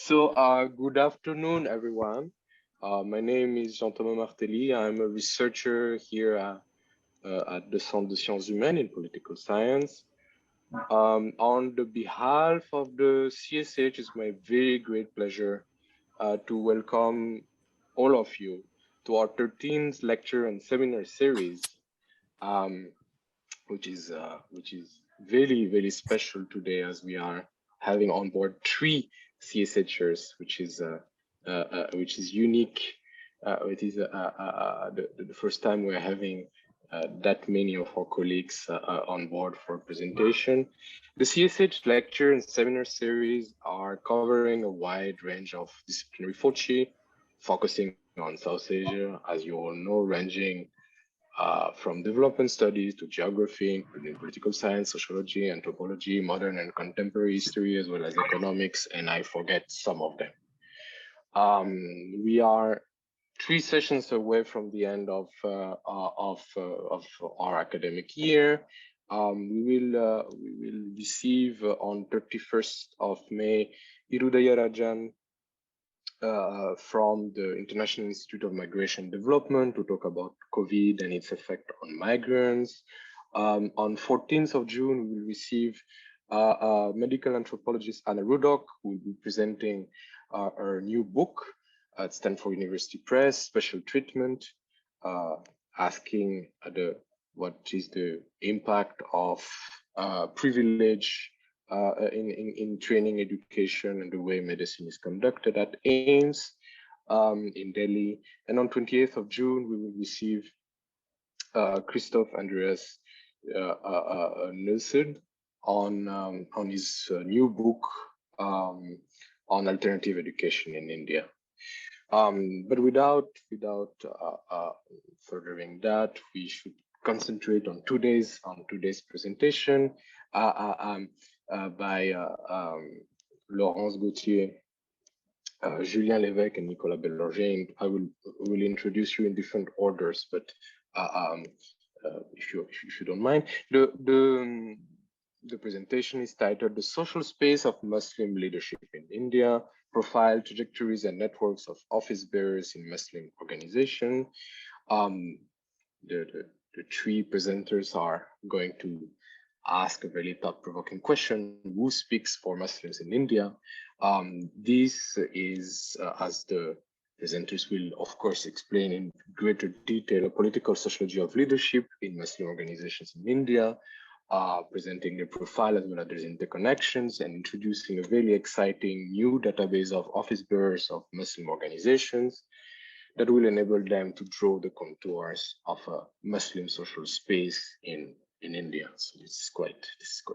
Good afternoon, everyone. My name is Jean-Thomas Martelly. I'm a researcher here at the Centre de Sciences Humaines in Political Science. On the behalf of the CSH, it's my very great pleasure to welcome all of you to our 13th lecture and seminar series, which is very, very special today, as we are having on board 3 CSHers, which is unique. It is the first time we're having that many of our colleagues on board for presentation. The CSH lecture and seminar series are covering a wide range of disciplinary focusing on South Asia, as you all know, ranging from development studies to geography, including political science, sociology, anthropology, modern and contemporary history, as well as economics, and I forget some of them. We are 3 sessions away from the end of our academic year. We will receive on 31st of May Irudaya Rajan from the International Institute of Migration Development to talk about COVID and its effect on migrants. On 14th of June, we will receive medical anthropologist Anna Ruddock, who will be presenting her new book at Stanford University Press, Special Treatment, asking what is the impact of privilege in training education and the way medicine is conducted at AIMS in Delhi. And on 28th of June, we will receive Christoph Andreas Nielsen on his new book on alternative education in India. But without furthering that, we should concentrate on today's presentation by Laurence Gautier, Julien Levesque, and Nicolas Belorgey. I will introduce you in different orders, but if you don't mind, the presentation is titled "The Social Space of Muslim Leadership in India: Profile, Trajectories, and Networks of Office Bearers in Muslim Organization." The 3 presenters are going to ask a very thought-provoking question: who speaks for Muslims in India? This is, as the presenters will, of course, explain in greater detail, a political sociology of leadership in Muslim organizations in India, presenting the profile as well as their interconnections, and introducing a very exciting new database of office bearers of Muslim organizations that will enable them to draw the contours of a Muslim social space in India. So this is quite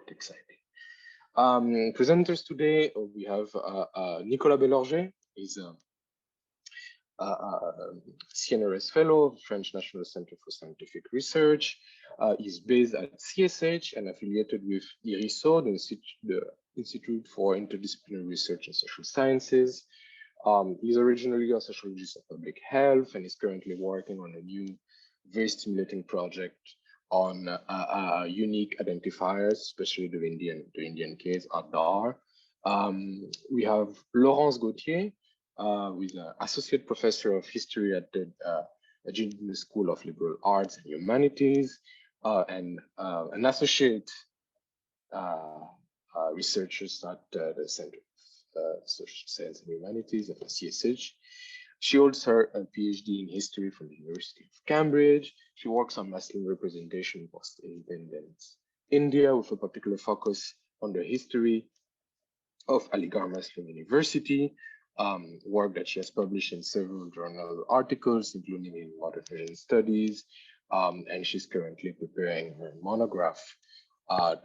exciting. Presenters today, we have Nicolas Belorgey. He's a CNRS Fellow of the French National Center for Scientific Research. He's based at CSH and affiliated with IRISO, the Institute for Interdisciplinary Research in Social Sciences. He's originally a sociologist of public health and is currently working on a new, very stimulating project on unique identifiers, especially the Indian case, Aadhaar. We have Laurence Gautier, who is an associate professor of history at the Geological School of Liberal Arts and Humanities, and an associate researcher at the Center of Social Science and Humanities of CSH. She holds her PhD in history from the University of Cambridge. She works on Muslim representation post-independence India, with a particular focus on the history of Aligarh Muslim University, work that she has published in several journal articles, including in Modern Asian Studies, and she's currently preparing her monograph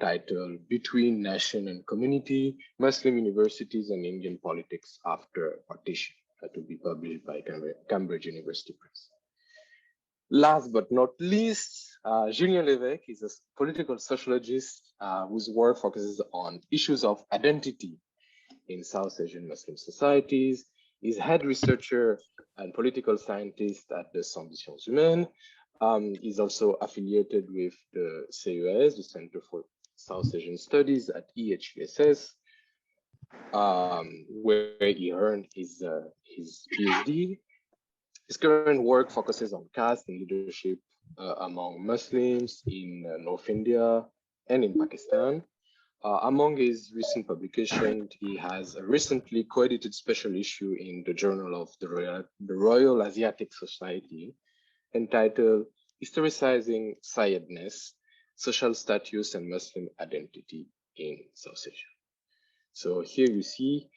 titled "Between Nation and Community: Muslim Universities and Indian Politics After Partition," to be published by Cambridge University Press. Last but not least, Julien Levesque is a political sociologist whose work focuses on issues of identity in South Asian Muslim societies. He's head researcher and political scientist at the Centre de Sciences Humaines. He's also affiliated with the CES, the Center for South Asian Studies at EHESS. where he earned his PhD. His current work focuses on caste and leadership among Muslims in North India and in Pakistan. Among his recent publications, he has a recently co-edited special issue in the Journal of the Royal Asiatic Society entitled Historicizing Syedness, Social Status and Muslim Identity in South Asia. So here you see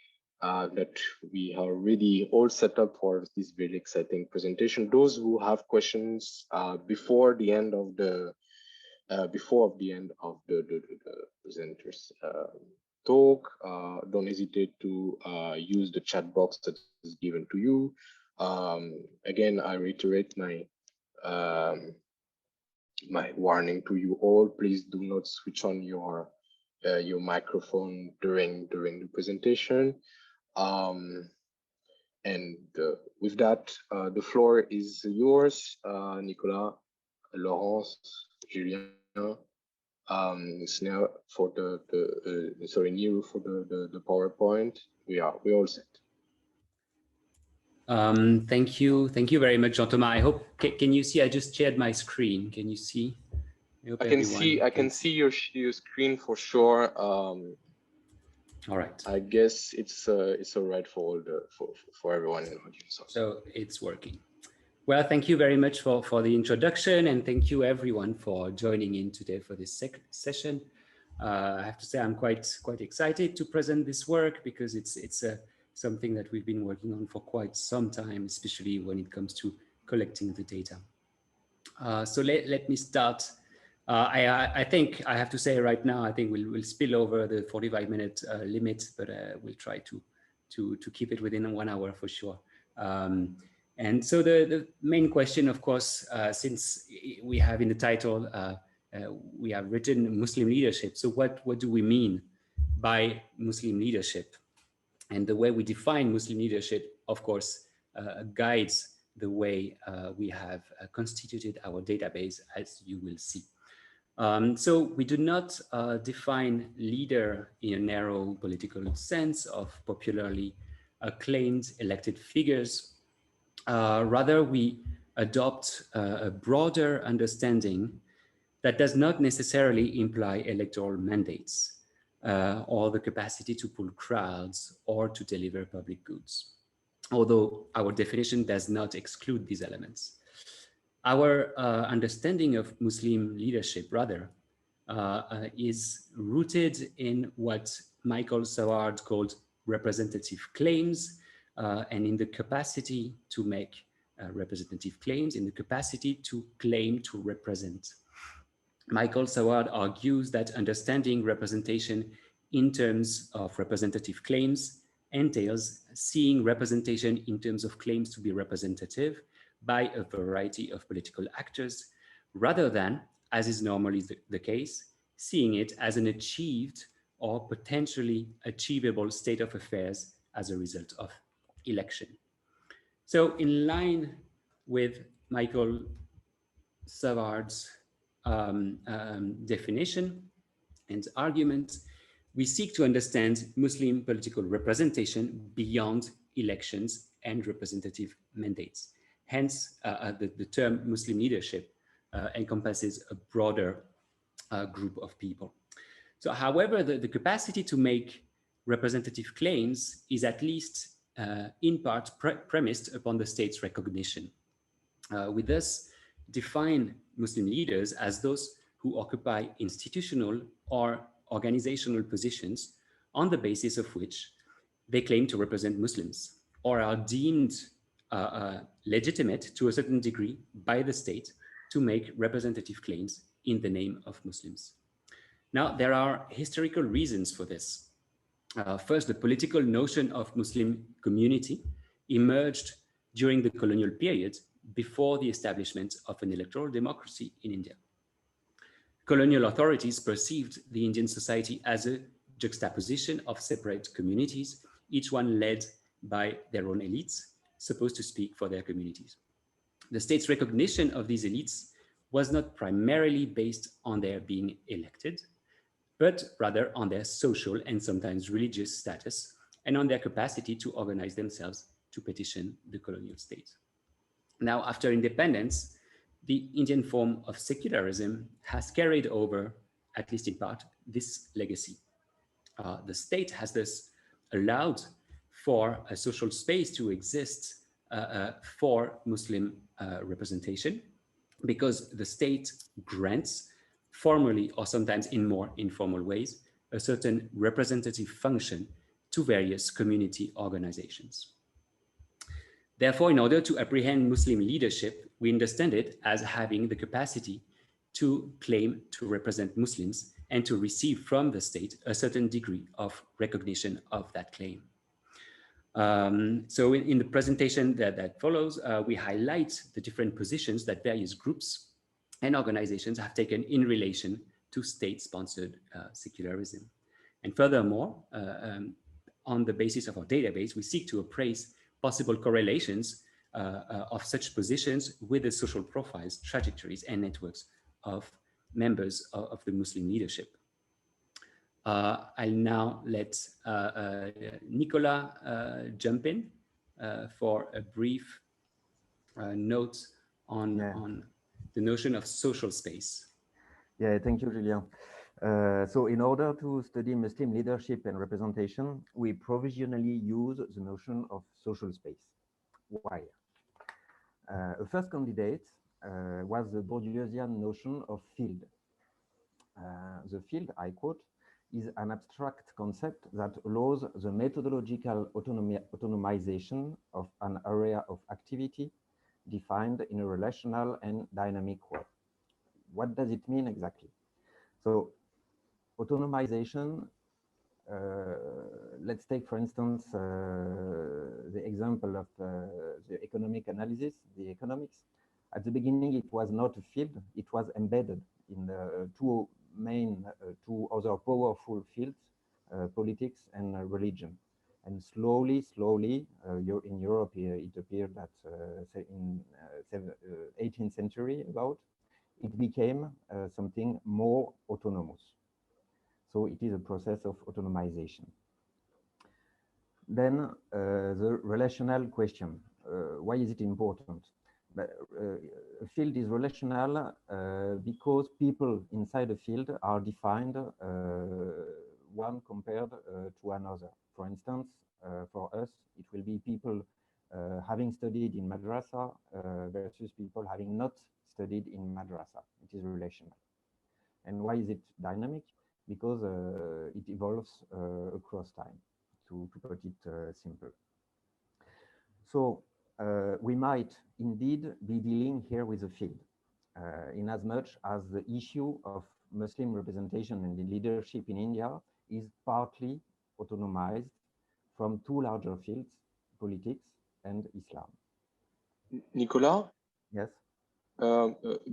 that we are already all set up for this very exciting presentation. Those who have questions before the end of the presenters talk, don't hesitate to use the chat box that is given to you. Again, I reiterate my warning to you all. Please do not switch on your microphone during the presentation. With that, the floor is yours, Nicolas, Laurence, Julien, Snell for Neil for the PowerPoint. We're all set. Thank you very much, Jean-Thomas. I hope, can you see? I just shared my screen. Can you see? I can see your screen for sure. All right. I guess it's all right for everyone in the audience. So it's working. Well, thank you very much for the introduction, and thank you everyone for joining in today for this session. I have to say I'm quite excited to present this work because it's something that we've been working on for quite some time, especially when it comes to collecting the data. So let me start. I think I have to say right now, I think we'll spill over the 45-minute limit, but we'll try to keep it within 1 hour for sure. And so the main question, of course, since we have in the title, we have written Muslim leadership. So what do we mean by Muslim leadership? And the way we define Muslim leadership, of course, guides the way we have constituted our database, as you will see. So we do not define leader in a narrow political sense of popularly acclaimed elected figures. Rather, we adopt a broader understanding that does not necessarily imply electoral mandates or the capacity to pull crowds or to deliver public goods, although our definition does not exclude these elements. Our understanding of Muslim leadership, rather, is rooted in what Michael Saward called representative claims, and in the capacity to make representative claims, in the capacity to claim to represent. Michael Saward argues that understanding representation in terms of representative claims entails seeing representation in terms of claims to be representative by a variety of political actors, rather than, as is normally the case, seeing it as an achieved or potentially achievable state of affairs as a result of election. So in line with Michael Saward's definition and argument, we seek to understand Muslim political representation beyond elections and representative mandates. Hence, the term Muslim leadership encompasses a broader group of people. So, however, the capacity to make representative claims is at least in part premised upon the state's recognition. We thus define Muslim leaders as those who occupy institutional or organizational positions on the basis of which they claim to represent Muslims or are deemed legitimate to a certain degree by the state to make representative claims in the name of Muslims. Now, there are historical reasons for this. First, the political notion of Muslim community emerged during the colonial period before the establishment of an electoral democracy in India. Colonial authorities perceived the Indian society as a juxtaposition of separate communities, each one led by their own elites, supposed to speak for their communities. The state's recognition of these elites was not primarily based on their being elected, but rather on their social and sometimes religious status and on their capacity to organize themselves to petition the colonial state. Now, after independence, the Indian form of secularism has carried over, at least in part, this legacy. The state has thus allowed for a social space to exist for Muslim representation, because the state grants, formally or sometimes in more informal ways, a certain representative function to various community organizations. Therefore, in order to apprehend Muslim leadership, we understand it as having the capacity to claim to represent Muslims and to receive from the state a certain degree of recognition of that claim. So in the presentation that follows, we highlight the different positions that various groups and organizations have taken in relation to state-sponsored secularism. And furthermore, on the basis of our database, we seek to appraise possible correlations of such positions with the social profiles, trajectories, and networks of members of the Muslim leadership. I'll now let Nicolas jump in for a brief note on the notion of social space. Yeah, thank you, Julien. So in order to study Muslim leadership and representation, we provisionally use the notion of social space. Why? A first candidate was the Bourdieusian notion of field. The field, I quote, is an abstract concept that allows the methodological autonomization of an area of activity defined in a relational and dynamic way. What does it mean exactly? So autonomization, let's take, for instance, the example of the economic analysis, the economics. At the beginning, it was not a field, it was embedded in two other powerful fields, politics and religion. And slowly, in Europe, it appeared that in 18th century about, it became something more autonomous. So it is a process of autonomization. Then the relational question. Why is it important? A field is relational because people inside a field are defined one compared to another. For instance, for us, it will be people having studied in madrasa versus people having not studied in madrasa. It is relational. And why is it dynamic? Because it evolves across time, to put it simple. So we might indeed be dealing here with a field, in as much as the issue of Muslim representation and leadership in India is partly autonomized from two larger fields, politics and Islam. Nicolas? Yes.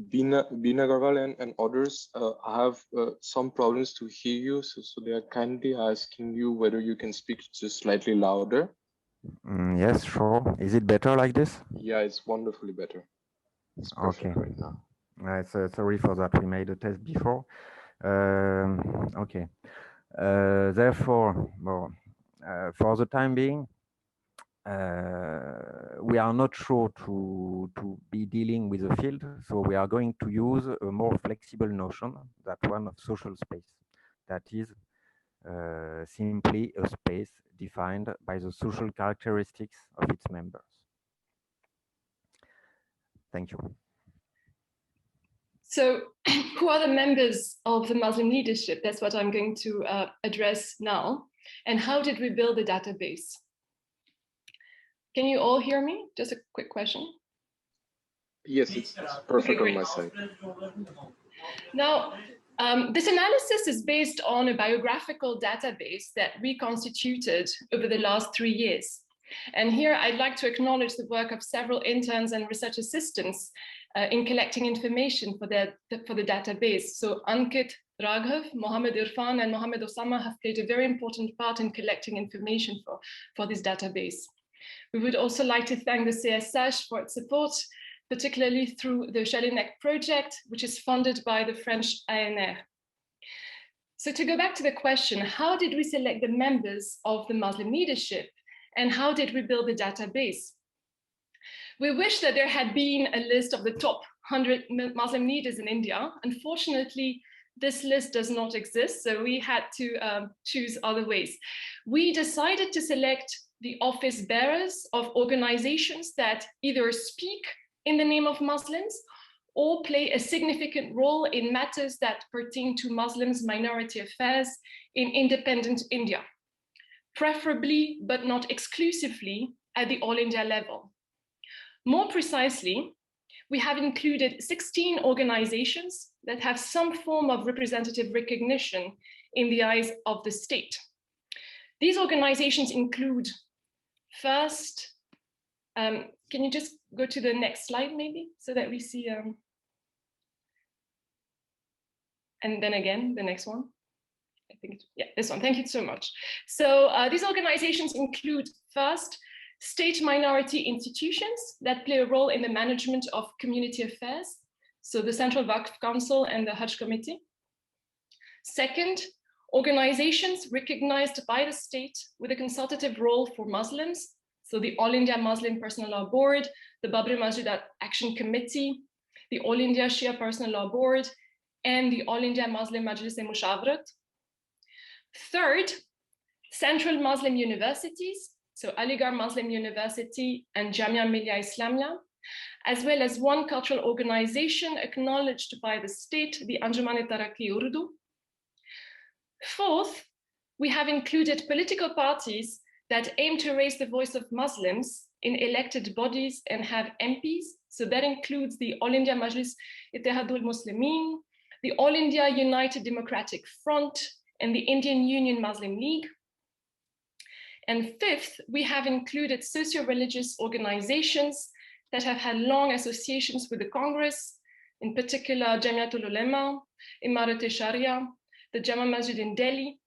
Bina Agarwal and others have some problems to hear you, so they are kindly asking you whether you can speak just slightly louder. Yes, sure. Is it better like this? Yeah, it's wonderfully better. It's perfect right now. Sorry for that. We made a test before. Okay. Therefore, well, for the time being, we are not sure to be dealing with a field, so we are going to use a more flexible notion, that one of social space, that is simply a space defined by the social characteristics of its members. Thank you. So who are the members of the Muslim leadership? That's what I'm going to address now. And how did we build the database? Can you all hear me? Just a quick question. Yes, it's perfect on my side. Now, this analysis is based on a biographical database that we constituted over the last 3 years. And here I'd like to acknowledge the work of several interns and research assistants in collecting information for the database. So Ankit, Raghav, Mohammed Irfan, and Mohammed Osama have played a very important part in collecting information for this database. We would also like to thank the CSH for its support, particularly through the Jelinek project, which is funded by the French ANR. So to go back to the question, how did we select the members of the Muslim leadership and how did we build the database? We wish that there had been a list of the top 100 Muslim leaders in India. Unfortunately, this list does not exist, so we had to choose other ways. We decided to select the office bearers of organizations that either speak in the name of Muslims or play a significant role in matters that pertain to Muslims' minority affairs in independent India, preferably, but not exclusively, at the All India level. More precisely, we have included 16 organizations that have some form of representative recognition in the eyes of the state. These organizations include, first, can you just go to the next slide maybe, so that we see, and then again, the next one. I think, yeah, this one, thank you so much. So these organizations include, first, state minority institutions that play a role in the management of community affairs, so the Central Waqf Council and the Hajj Committee. Second, organizations recognized by the state with a consultative role for Muslims, so the All India Muslim Personal Law Board, the Babri Masjid Action Committee, the All India Shia Personal Law Board, and the All India Muslim Majlis-e-Mushawarat. Third, central Muslim universities, so Aligarh Muslim University and Jamia Millia Islamia, as well as one cultural organization acknowledged by the state, the Anjuman-e-Taraqi Urdu. Fourth, we have included political parties that aim to raise the voice of Muslims in elected bodies and have MPs. So that includes the All India Majlis Ittihadul Muslimin, the All India United Democratic Front, and the Indian Union Muslim League. And fifth, we have included socio-religious organizations that have had long associations with the Congress, in particular Jamiatul Ulema, Imarat-e-Sharia, the Jama Masjid in Delhi,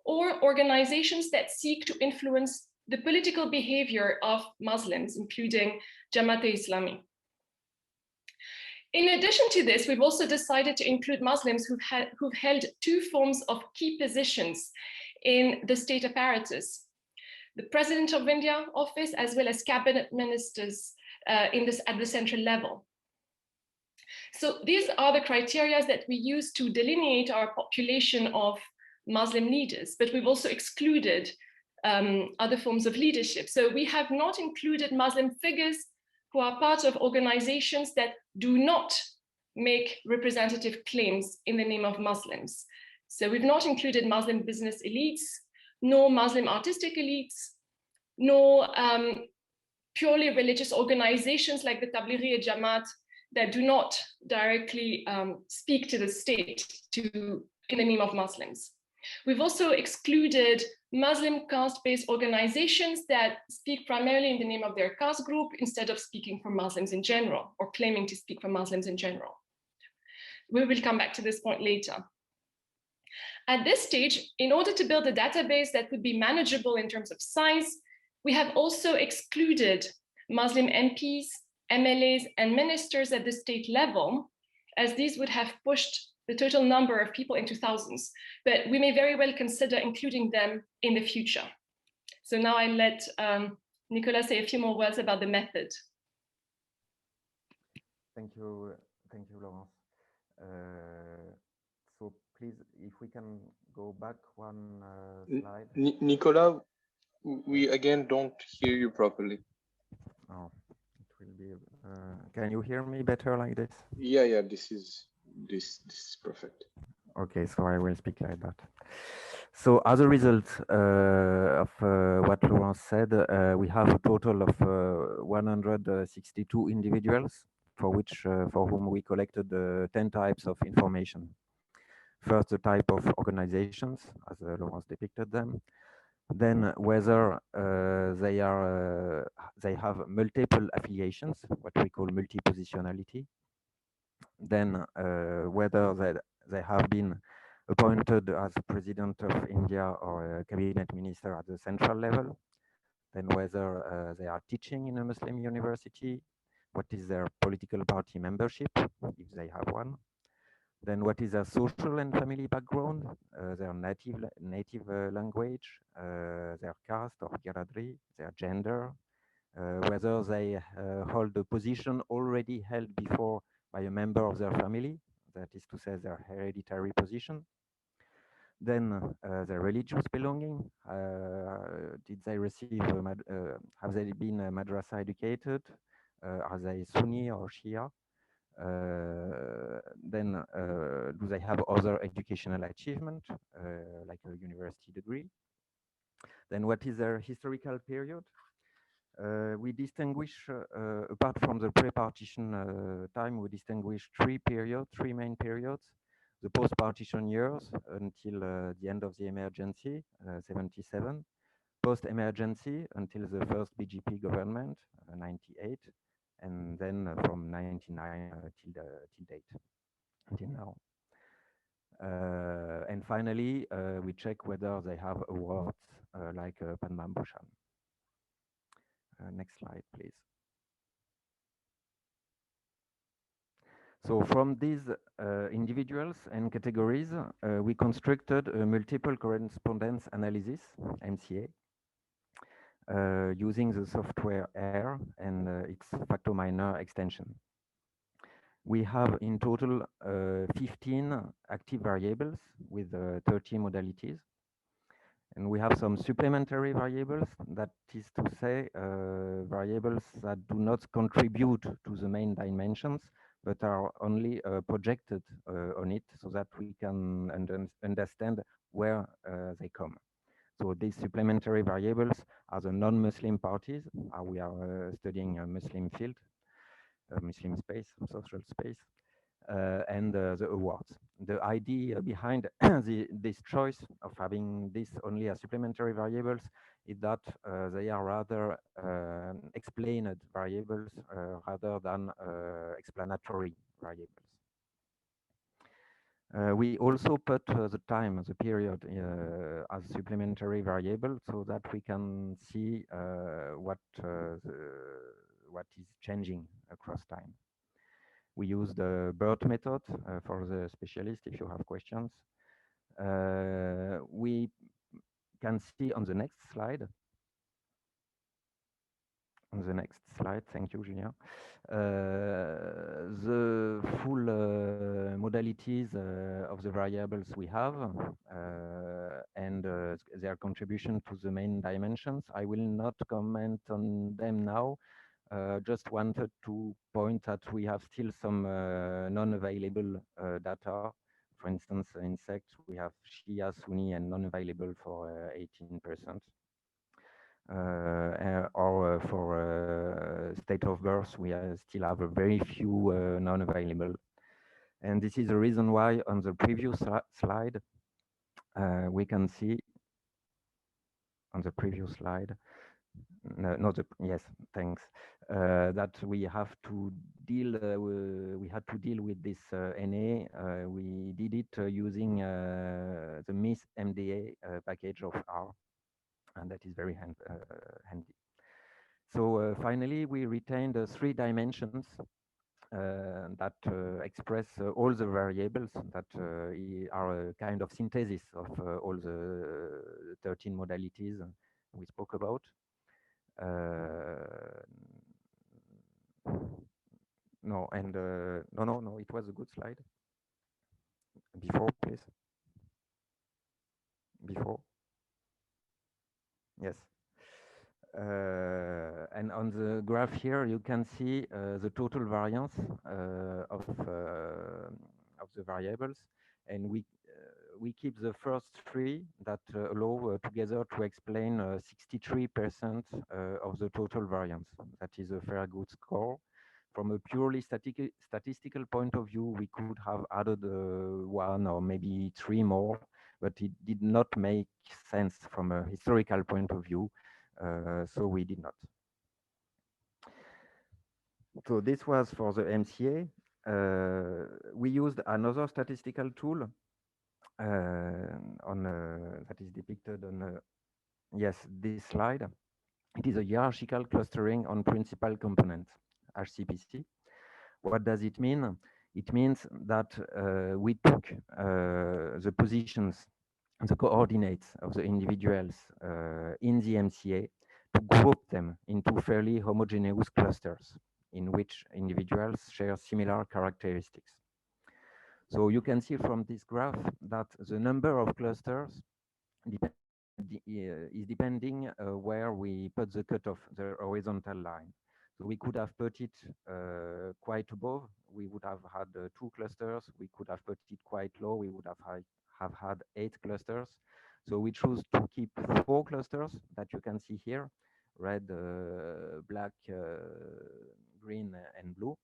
or organizations that seek to influence the political behavior of Muslims, including Jamaat-e-Islami. In addition to this, we've also decided to include Muslims who've held two forms of key positions in the state apparatus: the President of India office, as well as cabinet ministers at the central level. So these are the criteria that we use to delineate our population of Muslim leaders, but we've also excluded other forms of leadership. So we have not included Muslim figures who are part of organizations that do not make representative claims in the name of Muslims. So we've not included Muslim business elites, nor Muslim artistic elites, nor purely religious organizations like the Tablighi Jamaat that do not directly speak to the state in the name of Muslims. We've also excluded Muslim caste-based organizations that speak primarily in the name of their caste group instead of speaking for Muslims in general or claiming to speak for Muslims in general. We will come back to this point later. At this stage, in order to build a database that would be manageable in terms of size, we have also excluded Muslim MPs, MLAs, and ministers at the state level, as these would have pushed the total number of people into thousands, but we may very well consider including them in the future. So now I let Nicolas say a few more words about the method. Thank you, Laurence. So please, if we can go back one slide. Nicolas, we again don't hear you properly. Oh, it will be. Can you hear me better like this? Yeah, this is perfect. Okay, so I will speak like that. So as a result of what Laurence said, we have a total of 162 individuals for whom we collected 10 types of information. First, the type of organizations, as Laurence depicted them. Then whether they have multiple affiliations, what we call multi-positionality. Then whether they have been appointed as president of India or a cabinet minister at the central level. Then whether they are teaching in a Muslim university, what is their political party membership, if they have one. Then what is their social and family background, their native language, their caste or biography, their gender, whether they hold a position already held before by a member of their family, that is to say their hereditary position. Then their religious belonging, did they receive, have they been madrasa educated, are they Sunni or Shia? Then do they have other educational achievement, like a university degree? Then what is their historical period? We distinguish, apart from the pre-partition time, we distinguish three main periods. The post-partition years until the end of the emergency, 77. Post-emergency until the first BGP government, 98. And then from 99 till date, until now. And finally, we check whether they have awards like Padma Bhushan. Next slide, please. So from these individuals and categories, we constructed a multiple correspondence analysis, MCA, using the software AIR and its factor minor extension. We have in total 15 active variables with 30 modalities. And we have some supplementary variables, that is to say, variables that do not contribute to the main dimensions, but are only projected on it so that we can understand where they come. So these supplementary variables are the non-Muslim parties. We are studying a Muslim field, Muslim space, social space, and the awards. The idea behind this choice of having this only as supplementary variables is that they are rather explained variables rather than explanatory variables. We also put the time, the period, as supplementary variable so that we can see what is changing across time. We use the BERT method for the specialist if you have questions. We can see on the next slide. On the next slide, thank you, Julien. The full modalities of the variables we have and their contribution to the main dimensions. I will not comment on them now. Just wanted to point that we have still some non-available data. For instance, insects, we have Shia, Sunni, and non-available for 18%. Or for state of birth, we still have a very few non-available. And this is the reason why on the previous slide, we can see on the previous slide, yes, thanks. That we have to deal. We had to deal with this NA. We did it using the MIS MDA package of R, and that is very handy. So finally, we retained 3 dimensions that express all the variables that are a kind of synthesis of all the 13 modalities we spoke about. No, and no, it was a good slide. Before, please. Before. Yes. And on the graph here, you can see the total variance of the variables, and we keep the first 3 that allow together to explain 63% of the total variance. That is a very good score. From a purely statistical point of view, we could have added 1 or maybe 3 more, but it did not make sense from a historical point of view, so we did not. So this was for the MCA. We used another statistical tool that is depicted on yes, this slide. It is a hierarchical clustering on principal component, HCPC. What does it mean? It means that we took the positions, the coordinates of the individuals in the MCA to group them into fairly homogeneous clusters in which individuals share similar characteristics. So you can see from this graph that the number of clusters is depending where we put the cutoff, the horizontal line. So we could have put it quite above. We would have had 2 clusters. We could have put it quite low. We would have had 8 clusters. So we choose to keep 4 clusters that you can see here: red, black, green, and blue.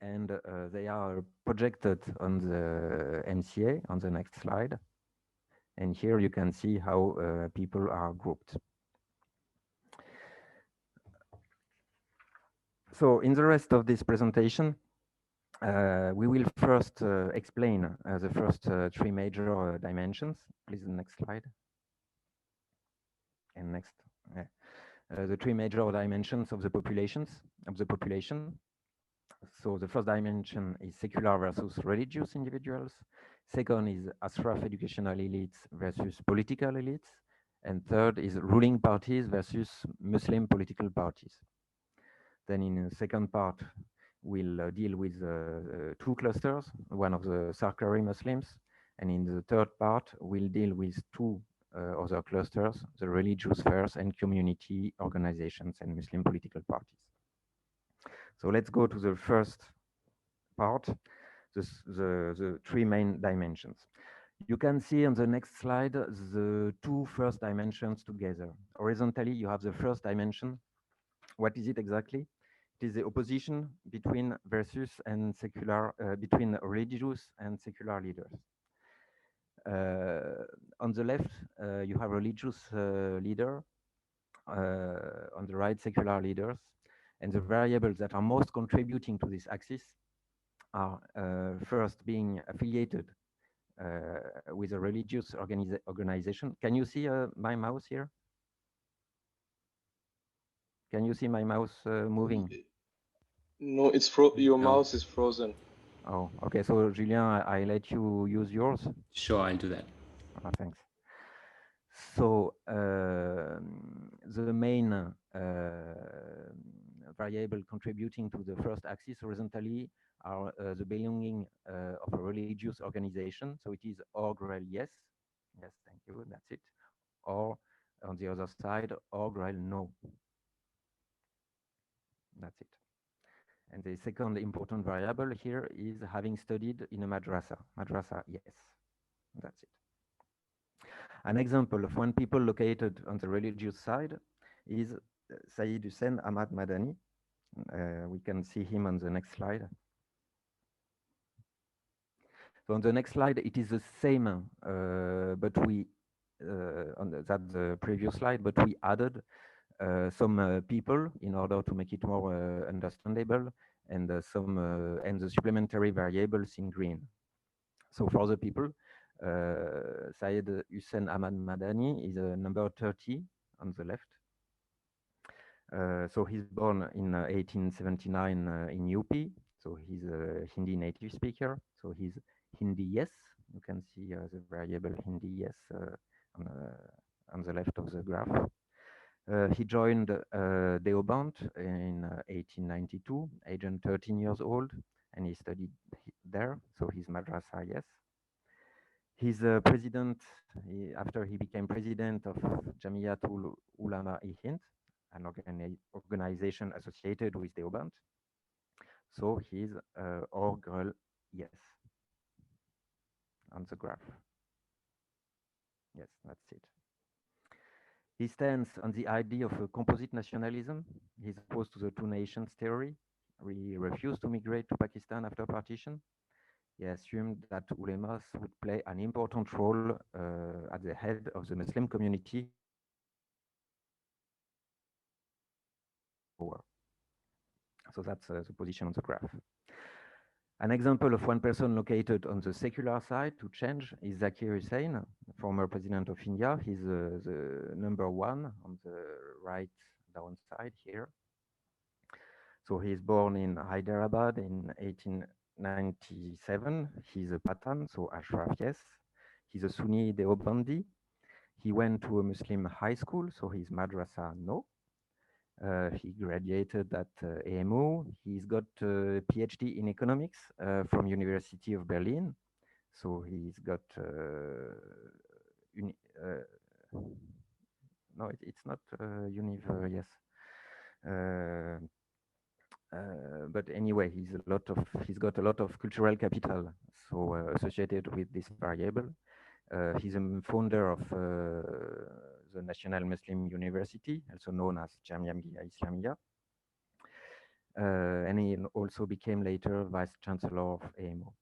And they are projected on the MCA on the next slide. And here you can see how people are grouped. So in the rest of this presentation, we will first explain the first 3 major dimensions. Please, the next slide. And next. The 3 major dimensions of the population. So the first dimension is secular versus religious individuals. Second is Ashraf educational elites versus political elites. And third is ruling parties versus Muslim political parties. Then in the second part, we'll deal with 2 clusters, one of the Sarkari Muslims. And in the third part, we'll deal with 2 other clusters, the religious spheres and community organizations and Muslim political parties. So let's go to the first part, the 3 main dimensions. You can see on the next slide the 2 first dimensions together. Horizontally, you have the first dimension. What is it exactly? It is the opposition between versus and secular, between religious and secular leaders. On the left, you have religious leader. On the right, secular leaders. And the variables that are most contributing to this axis are first being affiliated with a religious organization. Can you see my mouse here? Can you see my mouse moving? No, it's your mouse is frozen. Oh, okay. So Julien, I let you use yours. Sure, I'll do that. Thanks. So the main variable contributing to the first axis horizontally are the belonging of a religious organization. So it is org-rel yes. Yes, thank you, that's it. Or on the other side, org-rel no. That's it. And the second important variable here is having studied in a madrasa. Madrasa, yes. That's it. An example of one people located on the religious side is Sayyid Hussein Ahmad Madani. We can see him on the next slide. So on the next slide, it is the same, but we, that's the previous slide, but we added some people in order to make it more understandable, and and the supplementary variables in green. So for the people, Syed Hussein Ahmad Madani is number 30 on the left. So he's born in 1879 in UP. So he's a Hindi native speaker. So he's Hindi yes. You can see the variable Hindi yes on the left of the graph. He joined Deoband in 1892, aged 13 years old, and he studied there. So he's madrasa yes. He's president, after he became president of Jamiatul Ulama-i-Hind, an organization associated with Deoband. So he's org-rel yes on the graph. Yes, that's it. He stands on the idea of a composite nationalism. He's opposed to the 2 nations theory. He refused to migrate to Pakistan after partition. He assumed that ulemas would play an important role at the head of the Muslim community. So that's the position on the graph. An example of one person located on the secular side to change is Zakir Hussain, former president of India. He's the number 1 on the right downside here. So he's born in Hyderabad in 97, he's a Pathan, so Ashraf, yes. He's a Sunni Deobandi. He went to a Muslim high school, so he's madrasa, no. He graduated at AMO. He's got a PhD in economics from University of Berlin. So he's got, no, it's not yes. Uh, but anyway, he's got a lot of cultural capital, so associated with this variable. He's a founder of the National Muslim University, also known as Jamia Millia Islamiyya. And he also became later Vice Chancellor of AMO.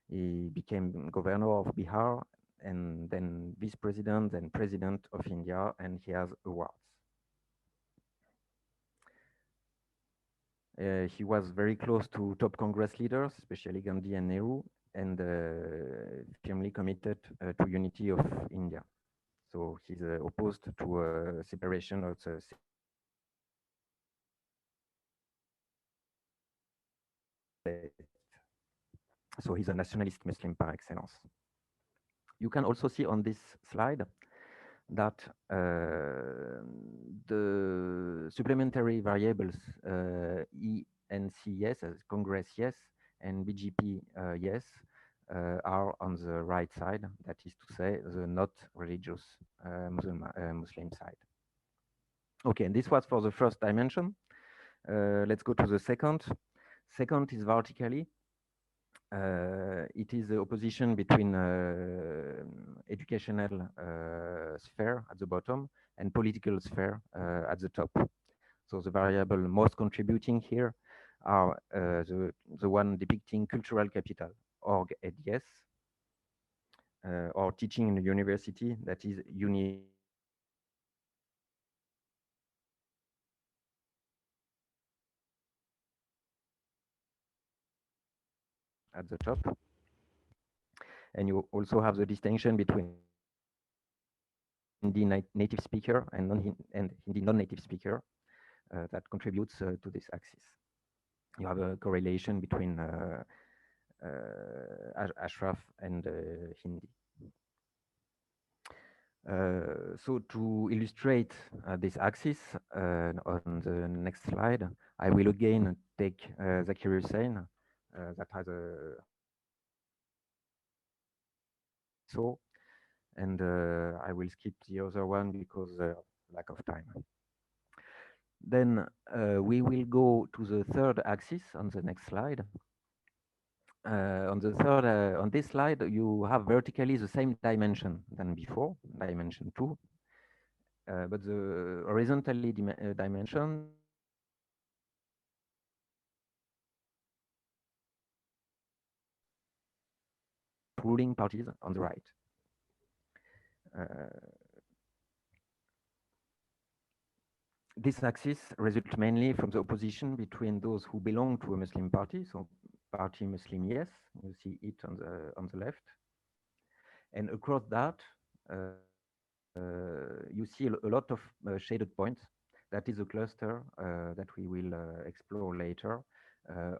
He became governor of Bihar and then vice president and president of India, and he has awards. He was very close to top Congress leaders, especially Gandhi and Nehru, and firmly committed to unity of India. So he's opposed to a separation of the so he's a nationalist Muslim par excellence. You can also see on this slide that the supplementary variables E and C yes, Congress yes, and BGP yes, are on the right side, that is to say, the not religious Muslim side. Okay, and this was for the first dimension. Let's go to the second. Second is vertically. It is the opposition between educational sphere at the bottom and political sphere at the top. So the variable most contributing here are the one depicting cultural capital, org ed yes, or teaching in a university, that is uni. At the top. And you also have the distinction between Hindi native speaker and Hindi non-native speaker that contributes to this axis. You have a correlation between Ashraf and Hindi. So to illustrate this axis on the next slide, I will again take Zakir Hussain that has a so, and I will skip the other one because lack of time. Then we will go to the third axis on the next slide. On this slide, you have vertically the same dimension than before, dimension 2, but the horizontally dimension ruling parties on the right. This axis results mainly from the opposition between those who belong to a Muslim party, so party Muslim yes, you see it on the left, and across that you see a lot of shaded points. That is a cluster that we will explore later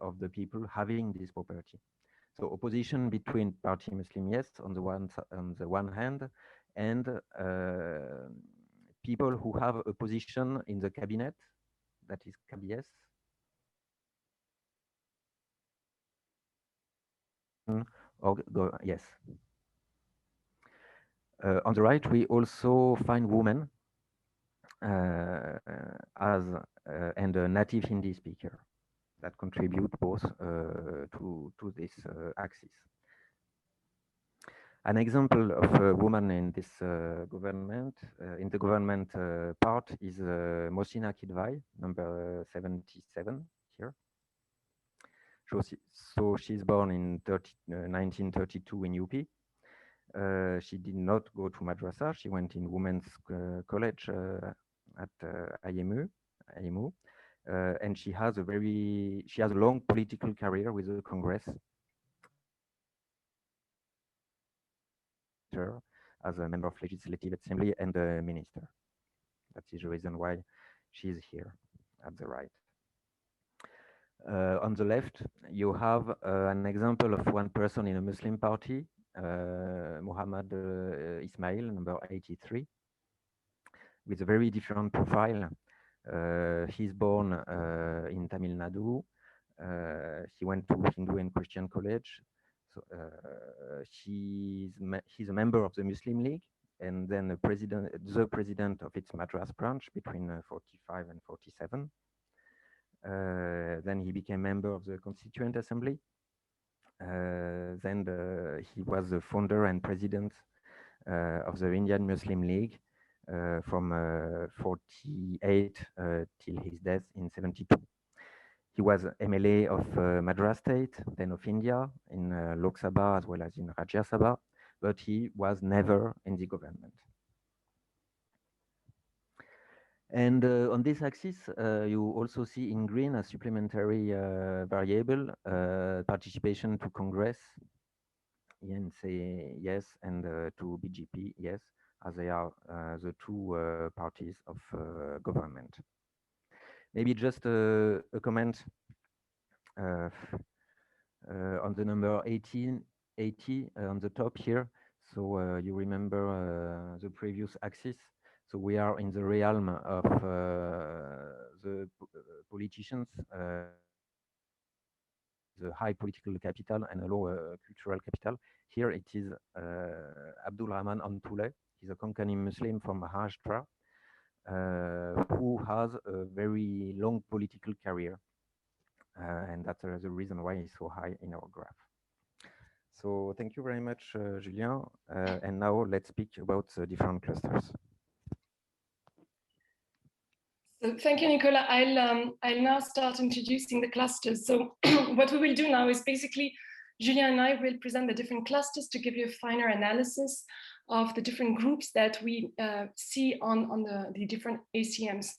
of the people having this property. So opposition between party Muslim yes on the one hand, and people who have a position in the cabinet, that is KBS, or yes. On the right, we also find women as and a native Hindi speaker that contribute both to this axis. An example of a woman in this government, in the government part, is Mosina Kidvai, number 77 here. So she's born in 1932 in UP. She did not go to madrasa. She went in women's college at IMU, and she has a long political career with the Congress as a member of Legislative Assembly and a minister. That is the reason why she's here at the right. On the left, you have an example of one person in a Muslim party, Muhammad Ismail, number 83, with a very different profile. He's born in Tamil Nadu. He went to Hindu and Christian college. So he's a member of the Muslim League, and then the president of its Madras branch between 45 and 47. Then he became member of the Constituent Assembly. Then he was the founder and president of the Indian Muslim League from 48 till his death in 72. He was MLA of Madras State, then of India, in Lok Sabha as well as in Rajya Sabha, but he was never in the government. And on this axis, you also see in green a supplementary variable, participation to Congress, say yes, and to BJP, yes, as they are the two parties of government. Maybe just a comment on the number 1880 on the top here. So you remember the previous axis. So we are in the realm of the politicians, the high political capital and a low cultural capital. Here it is Abdul Rahman Antule. He's a Konkani Muslim from Maharashtra who has a very long political career. And that's the reason why he's so high in our graph. So thank you very much, Julien. And now let's speak about the different clusters. So thank you, Nicola. I'll now start introducing the clusters. So what we will do now is basically, Julien and I will present the different clusters to give you a finer analysis of the different groups that we see on the different ACMs.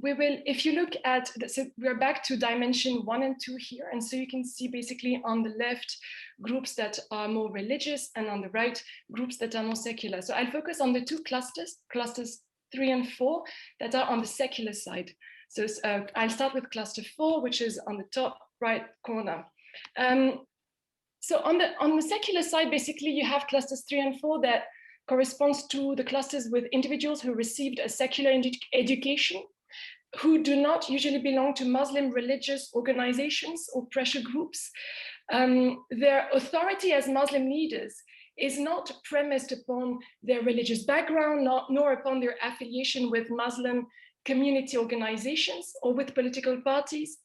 We will, if you look at, so we're back to dimension 1 and 2 here. And so you can see basically on the left, groups that are more religious, and on the right, groups that are more secular. So I'll focus on the two clusters, clusters 3 and 4, that are on the secular side. So I'll start with cluster 4, which is on the top right corner. So on the secular side, basically you have clusters 3 and 4 that corresponds to the clusters with individuals who received a secular education, who do not usually belong to Muslim religious organizations or pressure groups. Their authority as Muslim leaders is not premised upon their religious background, nor upon their affiliation with Muslim community organizations or with political parties,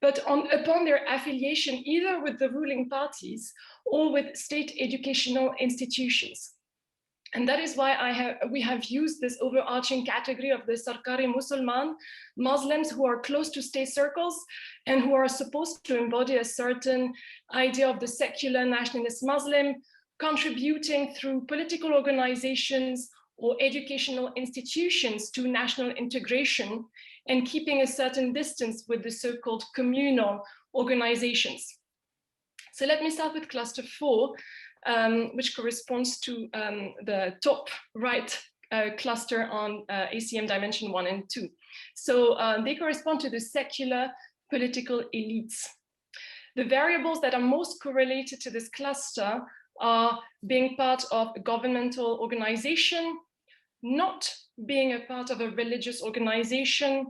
but upon their affiliation either with the ruling parties or with state educational institutions. And that is why we have used this overarching category of the Sarkari Musulman, Muslims who are close to state circles and who are supposed to embody a certain idea of the secular nationalist Muslim, contributing through political organizations or educational institutions to national integration and keeping a certain distance with the so-called communal organizations. So let me start with cluster 4, which corresponds to the top right cluster on ACM dimension 1 and 2. So they correspond to the secular political elites. The variables that are most correlated to this cluster are being part of a governmental organization, not being a part of a religious organization,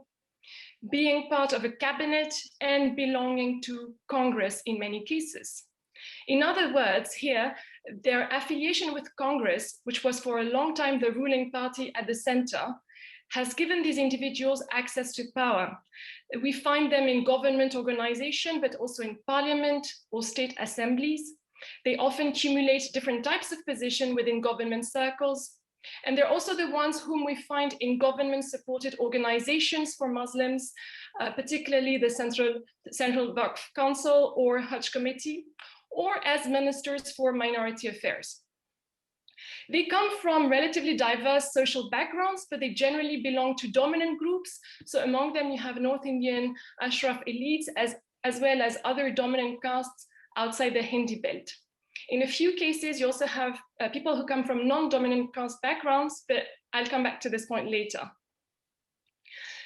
being part of a cabinet, and belonging to Congress in many cases. In other words, here, their affiliation with Congress, which was for a long time the ruling party at the center, has given these individuals access to power. We find them in government organization, but also in parliament or state assemblies. They often accumulate different types of position within government circles. And they're also the ones whom we find in government-supported organizations for Muslims, particularly the Central Waqf Council or Hajj Committee, or as ministers for minority affairs. They come from relatively diverse social backgrounds, but they generally belong to dominant groups. So among them, you have North Indian Ashraf elites, as well as other dominant castes outside the Hindi belt. In a few cases, you also have people who come from non-dominant caste backgrounds, but I'll come back to this point later.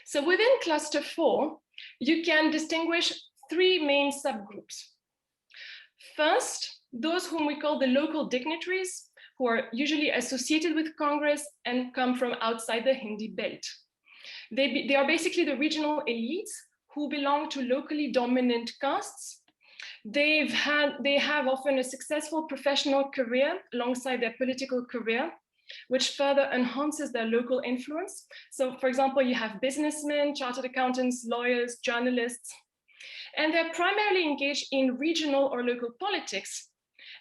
So within cluster 4, you can distinguish three main subgroups. First, those whom we call the local dignitaries, who are usually associated with Congress and come from outside the Hindi belt. They are basically the regional elites who belong to locally dominant castes. They have often a successful professional career alongside their political career, which further enhances their local influence. So for example, you have businessmen, chartered accountants, lawyers, journalists, and they're primarily engaged in regional or local politics.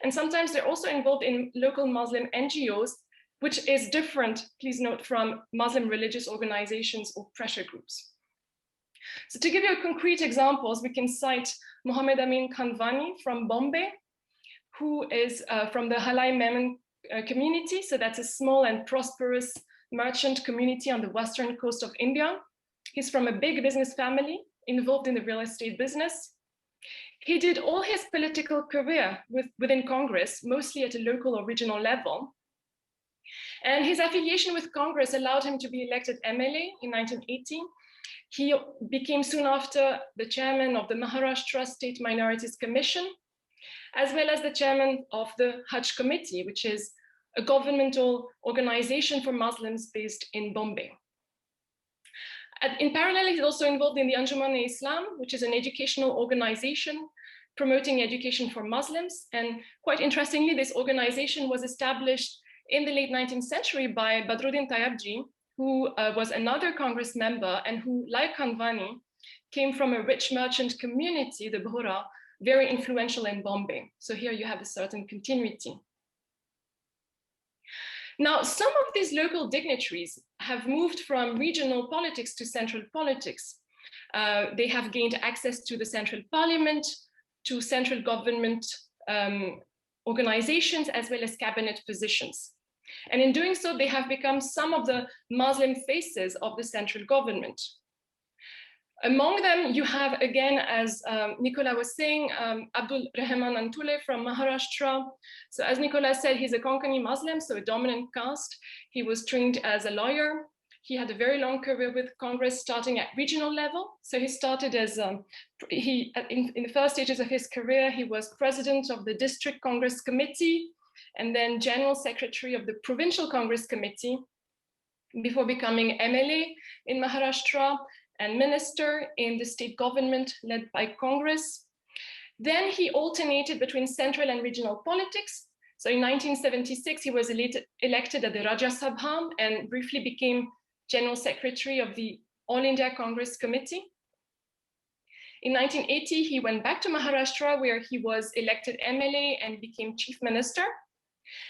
And sometimes they're also involved in local Muslim NGOs, which is different, please note, from Muslim religious organizations or pressure groups. So to give you concrete examples, we can cite Mohammed Amin Kanwani from Bombay, who is from the Halai Memon community. So that's a small and prosperous merchant community on the western coast of India. He's from a big business family involved in the real estate business. He did all his political career within Congress, mostly at a local or regional level. And his affiliation with Congress allowed him to be elected MLA in 1980. He became soon after the chairman of the Maharashtra State Minorities Commission, as well as the chairman of the Hajj Committee, which is a governmental organization for Muslims based in Bombay. In parallel, he's also involved in the Anjuman-e-Islam, which is an educational organization promoting education for Muslims. And quite interestingly, this organization was established in the late 19th century by Badruddin Tayyabji, who was another Congress member and who, like Kanwani, came from a rich merchant community, the Bhora, very influential in Bombay. So here you have a certain continuity. Now, some of these local dignitaries have moved from regional politics to central politics. They have gained access to the central parliament, to central government organizations, as well as cabinet positions. And in doing so, they have become some of the Muslim faces of the central government. Among them, you have, again, as Nicola was saying, Abdul Rahman Antule from Maharashtra. So as Nicola said, he's a Konkani Muslim, so a dominant caste. He was trained as a lawyer. He had a very long career with Congress, starting at regional level. So he started as, in the first stages of his career, he was president of the District Congress Committee, and then General Secretary of the Provincial Congress Committee, before becoming MLA in Maharashtra, and minister in the state government led by Congress. Then he alternated between central and regional politics. So in 1976, he was elected at the Rajya Sabha and briefly became General Secretary of the All India Congress Committee. In 1980, he went back to Maharashtra, where he was elected MLA and became Chief Minister.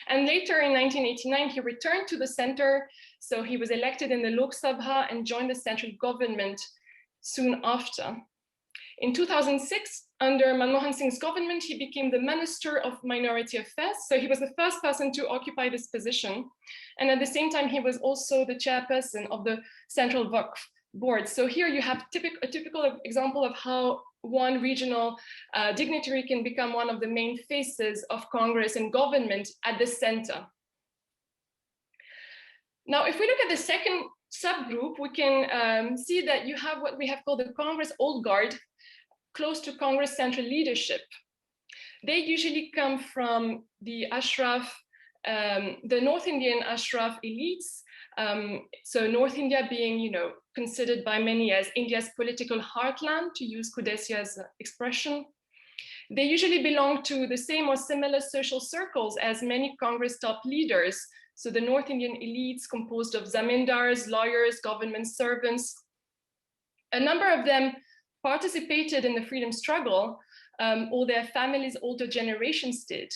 And later in 1989, he returned to the center. So he was elected in the Lok Sabha and joined the central government soon after. In 2006, under Manmohan Singh's government, he became the Minister of Minority Affairs. So he was the first person to occupy this position. And at the same time, he was also the chairperson of the Central Waqf Board. So here you have a typical example of how one regional dignitary can become one of the main faces of Congress and government at the center. Now, if we look at the second subgroup, we can see that you have what we have called the Congress Old Guard, close to Congress central leadership. They usually come from the Ashraf, the North Indian Ashraf elites. So North India being, considered by many as India's political heartland, to use Kudesia's expression. They usually belong to the same or similar social circles as many Congress top leaders. So the North Indian elites composed of zamindars, lawyers, government servants. A number of them participated in the freedom struggle, or their families' older generations did.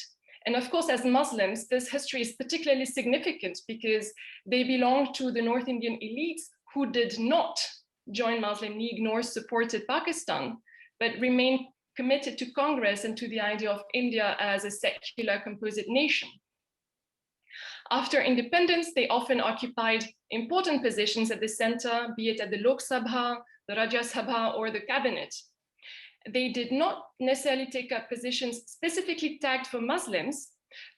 And of course, as Muslims, this history is particularly significant because they belong to the North Indian elites who did not join Muslim League nor supported Pakistan, but remained committed to Congress and to the idea of India as a secular composite nation. After independence, they often occupied important positions at the center, be it at the Lok Sabha, the Rajya Sabha, or the cabinet. They did not necessarily take up positions specifically tagged for Muslims,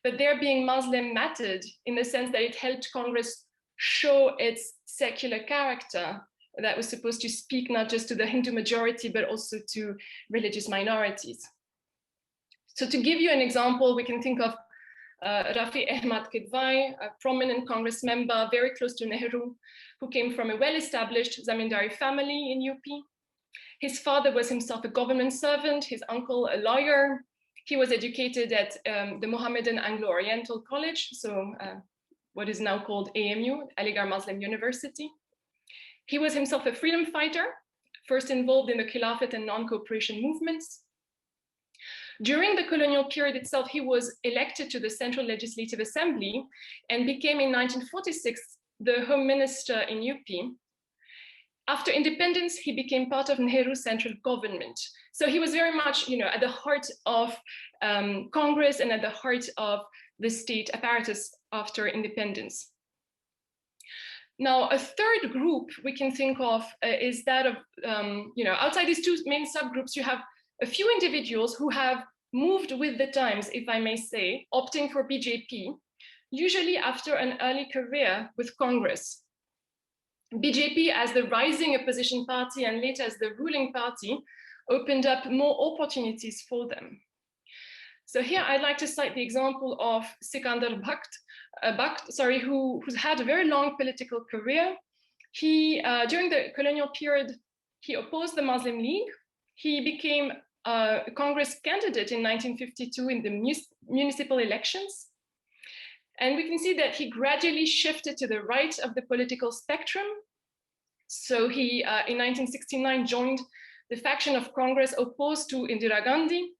but their being Muslim mattered in the sense that it helped Congress show its secular character that was supposed to speak not just to the Hindu majority, but also to religious minorities. So to give you an example, we can think of Rafi Ahmad Kidwai, a prominent Congress member, very close to Nehru, who came from a well-established Zamindari family in UP. His father was himself a government servant, his uncle a lawyer. He was educated at the Mohammedan Anglo-Oriental College, so what is now called AMU, Aligarh Muslim University. He was himself a freedom fighter, first involved in the Khilafat and non-cooperation movements. During the colonial period itself, he was elected to the Central Legislative Assembly and became in 1946 the Home Minister in UP. After independence, he became part of Nehru's central government. So he was very much, at the heart of Congress and at the heart of the state apparatus after independence. Now, a third group we can think of is that of, outside these two main subgroups, you have a few individuals who have moved with the times, if I may say, opting for BJP, usually after an early career with Congress. BJP, as the rising opposition party and later as the ruling party, opened up more opportunities for them. So here I'd like to cite the example of Sikandar Bakht, who's had a very long political career. He, during the colonial period, he opposed the Muslim League. He became a Congress candidate in 1952 in the municipal elections. And we can see that he gradually shifted to the right of the political spectrum. So he, in 1969, joined the faction of Congress opposed to Indira Gandhi.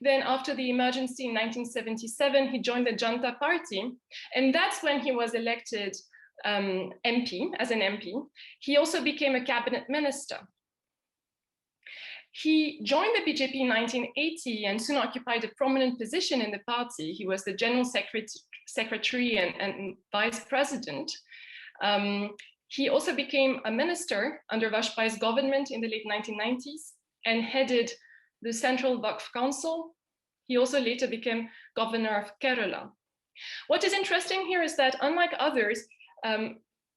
Then after the emergency in 1977, he joined the Janta Party. And that's when he was elected MP, as an MP. He also became a cabinet minister. He joined the BJP in 1980 and soon occupied a prominent position in the party. He was the general secretary and vice president. He also became a minister under Vajpayee's government in the late 1990s and headed the Central Waqf Council. He also later became governor of Kerala. What is interesting here is that unlike others,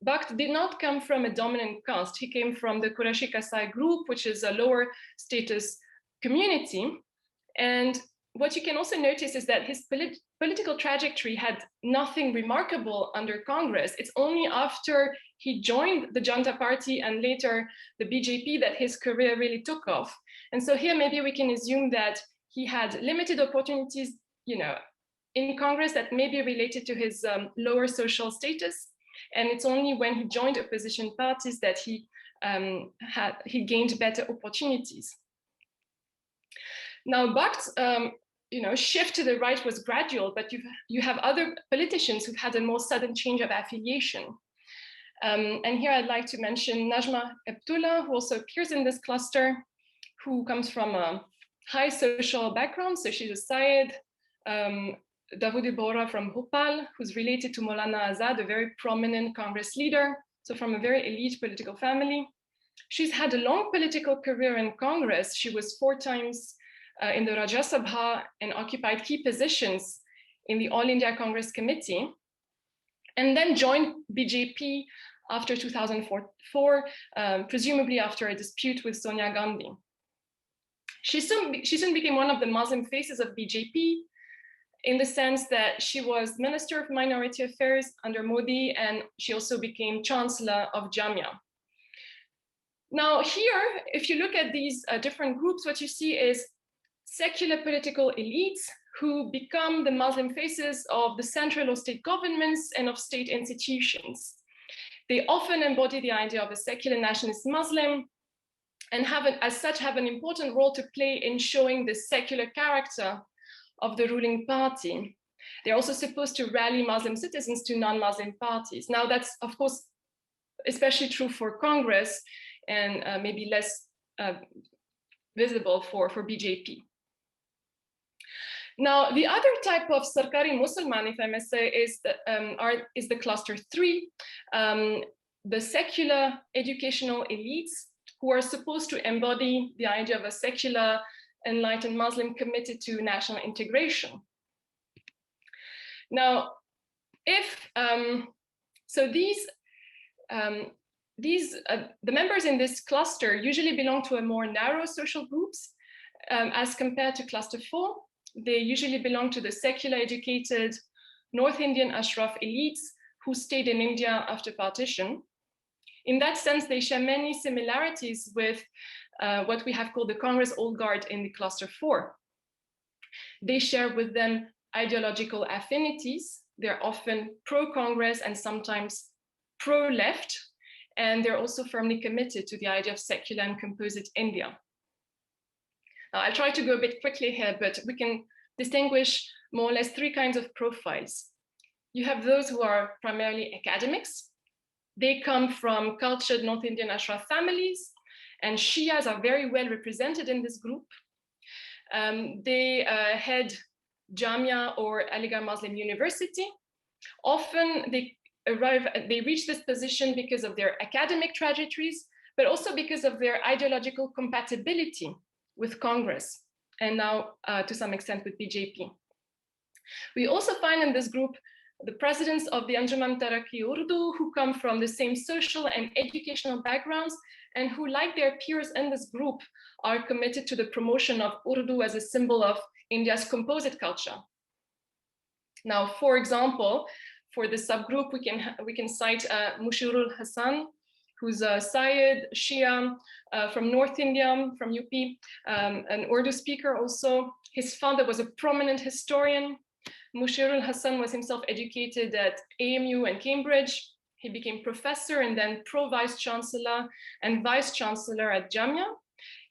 Bakht did not come from a dominant caste. He came from the Qurayshi Kasai group, which is a lower status community. And what you can also notice is that his political trajectory had nothing remarkable under Congress. It's only after he joined the Janta Party and later the BJP that his career really took off. And so here maybe we can assume that he had limited opportunities, in Congress that may be related to his lower social status. And it's only when he joined opposition parties that he gained better opportunities. Now, Bakht's shift to the right was gradual, but you have other politicians who've had a more sudden change of affiliation. And here I'd like to mention Najma Abdullah, who also appears in this cluster, who comes from a high social background. So she's a Syed. Dawoodi Bohra from Bhopal, who's related to Maulana Azad, a very prominent Congress leader, so from a very elite political family. She's had a long political career in Congress. She was 4 times in the Rajya Sabha and occupied key positions in the All India Congress Committee, and then joined BJP after 2004, presumably after a dispute with Sonia Gandhi. She soon became one of the Muslim faces of BJP, in the sense that she was Minister of Minority Affairs under Modi, and she also became Chancellor of Jamia. Now here, if you look at these different groups, what you see is secular political elites who become the Muslim faces of the central or state governments and of state institutions. They often embody the idea of a secular nationalist Muslim and as such have an important role to play in showing the secular character of the ruling party. They're also supposed to rally Muslim citizens to non-Muslim parties. Now that's, of course, especially true for Congress and maybe less visible for BJP. Now, the other type of Sarkari Musalman, if I may say, is the cluster 3, the secular educational elites who are supposed to embody the idea of a secular enlightened Muslim committed to national integration. Now, so these the members in this cluster usually belong to a more narrow social groups as compared to cluster 4. They usually belong to the secular educated North Indian Ashraf elites who stayed in India after partition. In that sense, they share many similarities with what we have called the Congress Old Guard in the cluster 4. They share with them ideological affinities. They're often pro-Congress and sometimes pro-left, and they're also firmly committed to the idea of secular and composite India. Now, I'll try to go a bit quickly here, but we can distinguish more or less 3 kinds of profiles. You have those who are primarily academics. They come from cultured North Indian Ashraf families, and Shias are very well represented in this group. They head Jamia or Aligarh Muslim University. Often they reach this position because of their academic trajectories, but also because of their ideological compatibility with Congress, and now to some extent with BJP. We also find in this group the presidents of the Anjuman Taraqi Urdu, who come from the same social and educational backgrounds, and who, like their peers in this group, are committed to the promotion of Urdu as a symbol of India's composite culture. Now, for example, for the subgroup, we can cite Mushirul Hassan, who's a Syed Shia from North India, from UP, an Urdu speaker also. His father was a prominent historian. Mushirul Hassan was himself educated at AMU and Cambridge. He became professor and then pro-vice chancellor and vice chancellor at Jamia.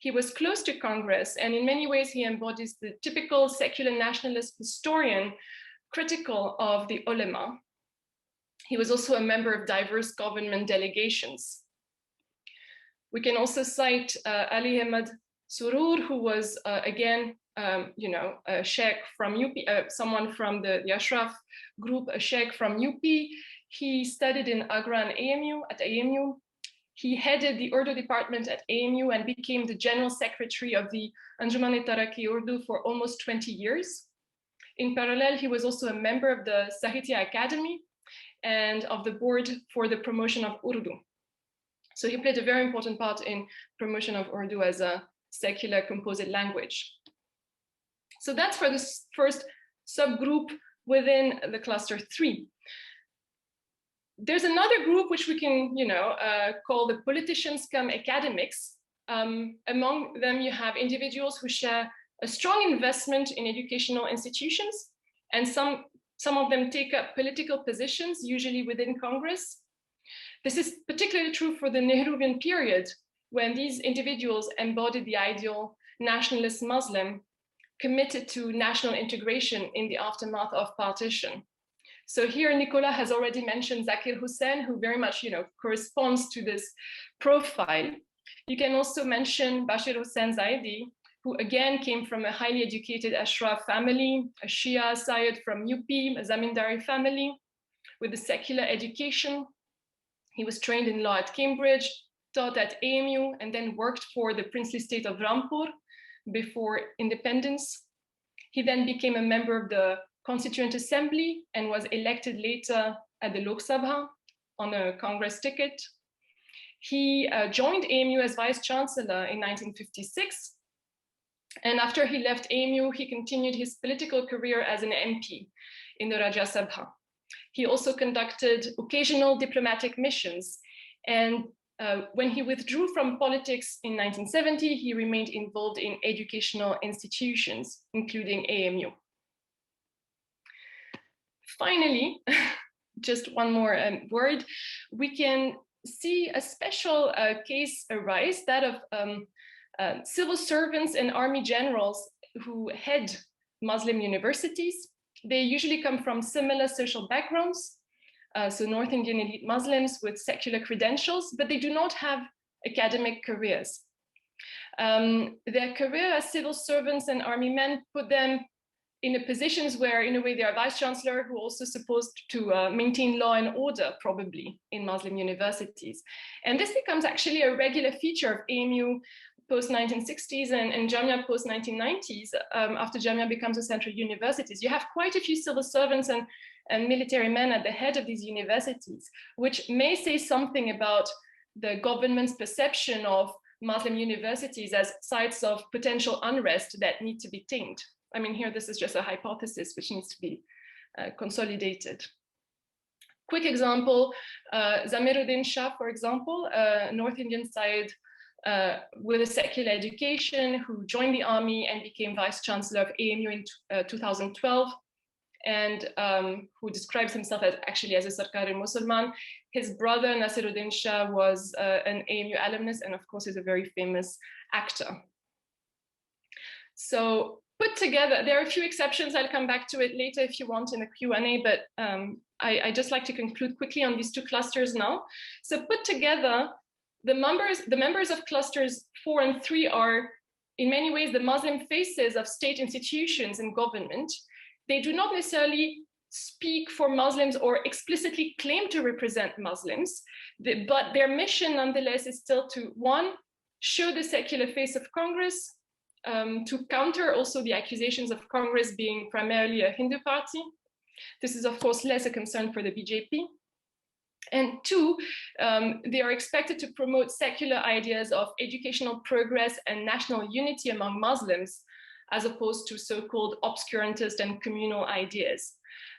He was close to Congress, and in many ways he embodies the typical secular nationalist historian critical of the ulama. He was also a member of diverse government delegations. We can also cite Ali Ahmad Surur, who was again, a sheikh from UP, someone from the Ashraf group, a sheikh from UP. He studied in Agra and at AMU. He headed the Urdu department at AMU and became the general secretary of the Anjuman Taraqi Urdu for almost 20 years. In parallel, he was also a member of the Sahitya Academy and of the board for the promotion of Urdu. So he played a very important part in promotion of Urdu as a secular composite language. So that's for this first subgroup within the cluster 3. There's another group which we can, call the politicians come academics. Among them, you have individuals who share a strong investment in educational institutions, and some of them take up political positions, usually within Congress. This is particularly true for the Nehruvian period, when these individuals embodied the ideal nationalist Muslim committed to national integration in the aftermath of partition. So here, Nicola has already mentioned Zakir Hussain, who very much, corresponds to this profile. You can also mention Bashir Hussain Zaidi, who again came from a highly educated Ashraf family, a Shia Syed from UP, a Zamindari family with a secular education. He was trained in law at Cambridge, taught at AMU, and then worked for the princely state of Rampur before independence. He then became a member of the Constituent Assembly and was elected later at the Lok Sabha on a Congress ticket. He joined AMU as vice chancellor in 1956. And after he left AMU, he continued his political career as an MP in the Rajya Sabha. He also conducted occasional diplomatic missions. And when he withdrew from politics in 1970, he remained involved in educational institutions, including AMU. Finally, just one more word, we can see a special case arise, that of civil servants and army generals who head Muslim universities. They usually come from similar social backgrounds, so North Indian elite Muslims with secular credentials, but they do not have academic careers. Their career as civil servants and army men put them in positions where, in a way, they are vice chancellor who also supposed to maintain law and order, probably, in Muslim universities. And this becomes actually a regular feature of AMU post-1960s and Jamia post-1990s, after Jamia becomes a central universities. You have quite a few civil servants and military men at the head of these universities, which may say something about the government's perception of Muslim universities as sites of potential unrest that need to be tamed. I mean, here, this is just a hypothesis which needs to be consolidated. Quick example, Zamiruddin Shah, for example, North Indian side with a secular education, who joined the army and became vice chancellor of AMU in 2012, and who describes himself as actually as a Sarkar Musalman. His brother Nasiruddin Shah was an AMU alumnus, and of course is a very famous actor. So put together, there are a few exceptions. I'll come back to it later if you want in a Q&A, but I just like to conclude quickly on these two clusters now. So put together, the members of clusters 4 and 3 are in many ways the Muslim faces of state institutions and government. They do not necessarily speak for Muslims or explicitly claim to represent Muslims, but their mission nonetheless is still to, one, show the secular face of Congress, to counter also the accusations of Congress being primarily a Hindu party. This is of course less a concern for the BJP. And 2, they are expected to promote secular ideas of educational progress and national unity among Muslims, as opposed to so-called obscurantist and communal ideas.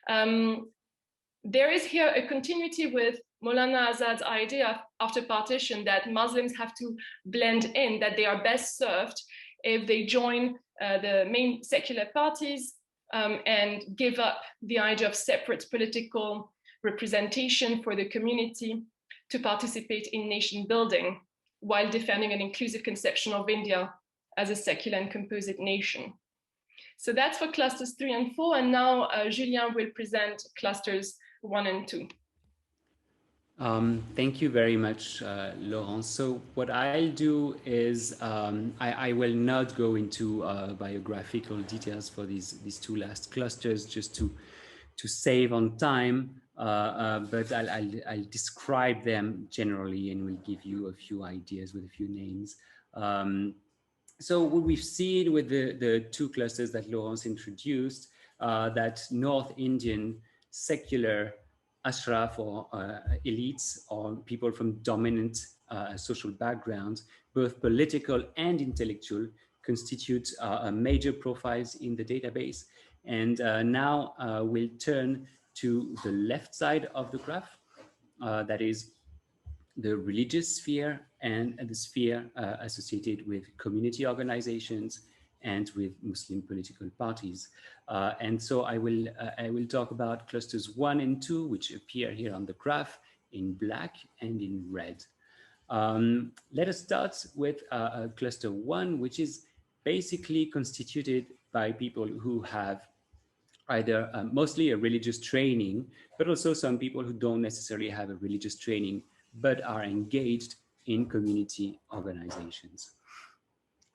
There is here a continuity with Maulana Azad's idea after partition that Muslims have to blend in, that they are best served if they join the main secular parties and give up the idea of separate political representation for the community to participate in nation building while defending an inclusive conception of India as a secular and composite nation. So that's for clusters 3 and 4, and now Julien will present clusters 1 and 2. Thank you very much, Laurent. So what I'll do is I will not go into biographical details for these 2 last clusters, just to save on time, but I'll describe them generally and will give you a few ideas with a few names. So what we've seen with the 2 clusters that Laurent introduced, that North Indian secular Ashraf or elites or people from dominant social backgrounds, both political and intellectual, constitute major profiles in the database. And now we'll turn to the left side of the graph, that is the religious sphere and the sphere associated with community organizations and with Muslim political parties. And so I will talk about clusters 1 and 2, which appear here on the graph in black and in red. Let us start with cluster 1, which is basically constituted by people who have either mostly a religious training, but also some people who don't necessarily have a religious training, but are engaged in community organizations.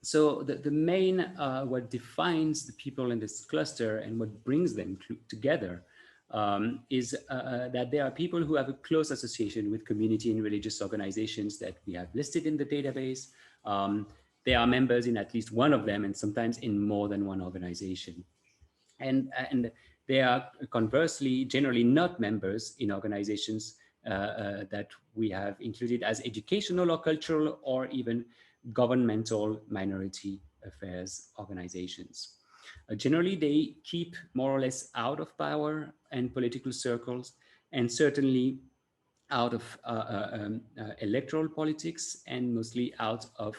So the main, what defines the people in this cluster and what brings them together is that there are people who have a close association with community and religious organizations that we have listed in the database. They are members in at least one of them, and sometimes in more than one organization. And they are conversely generally not members in organizations that we have included as educational or cultural or even governmental minority affairs organizations. Generally, they keep more or less out of power and political circles, and certainly out of electoral politics, and mostly out of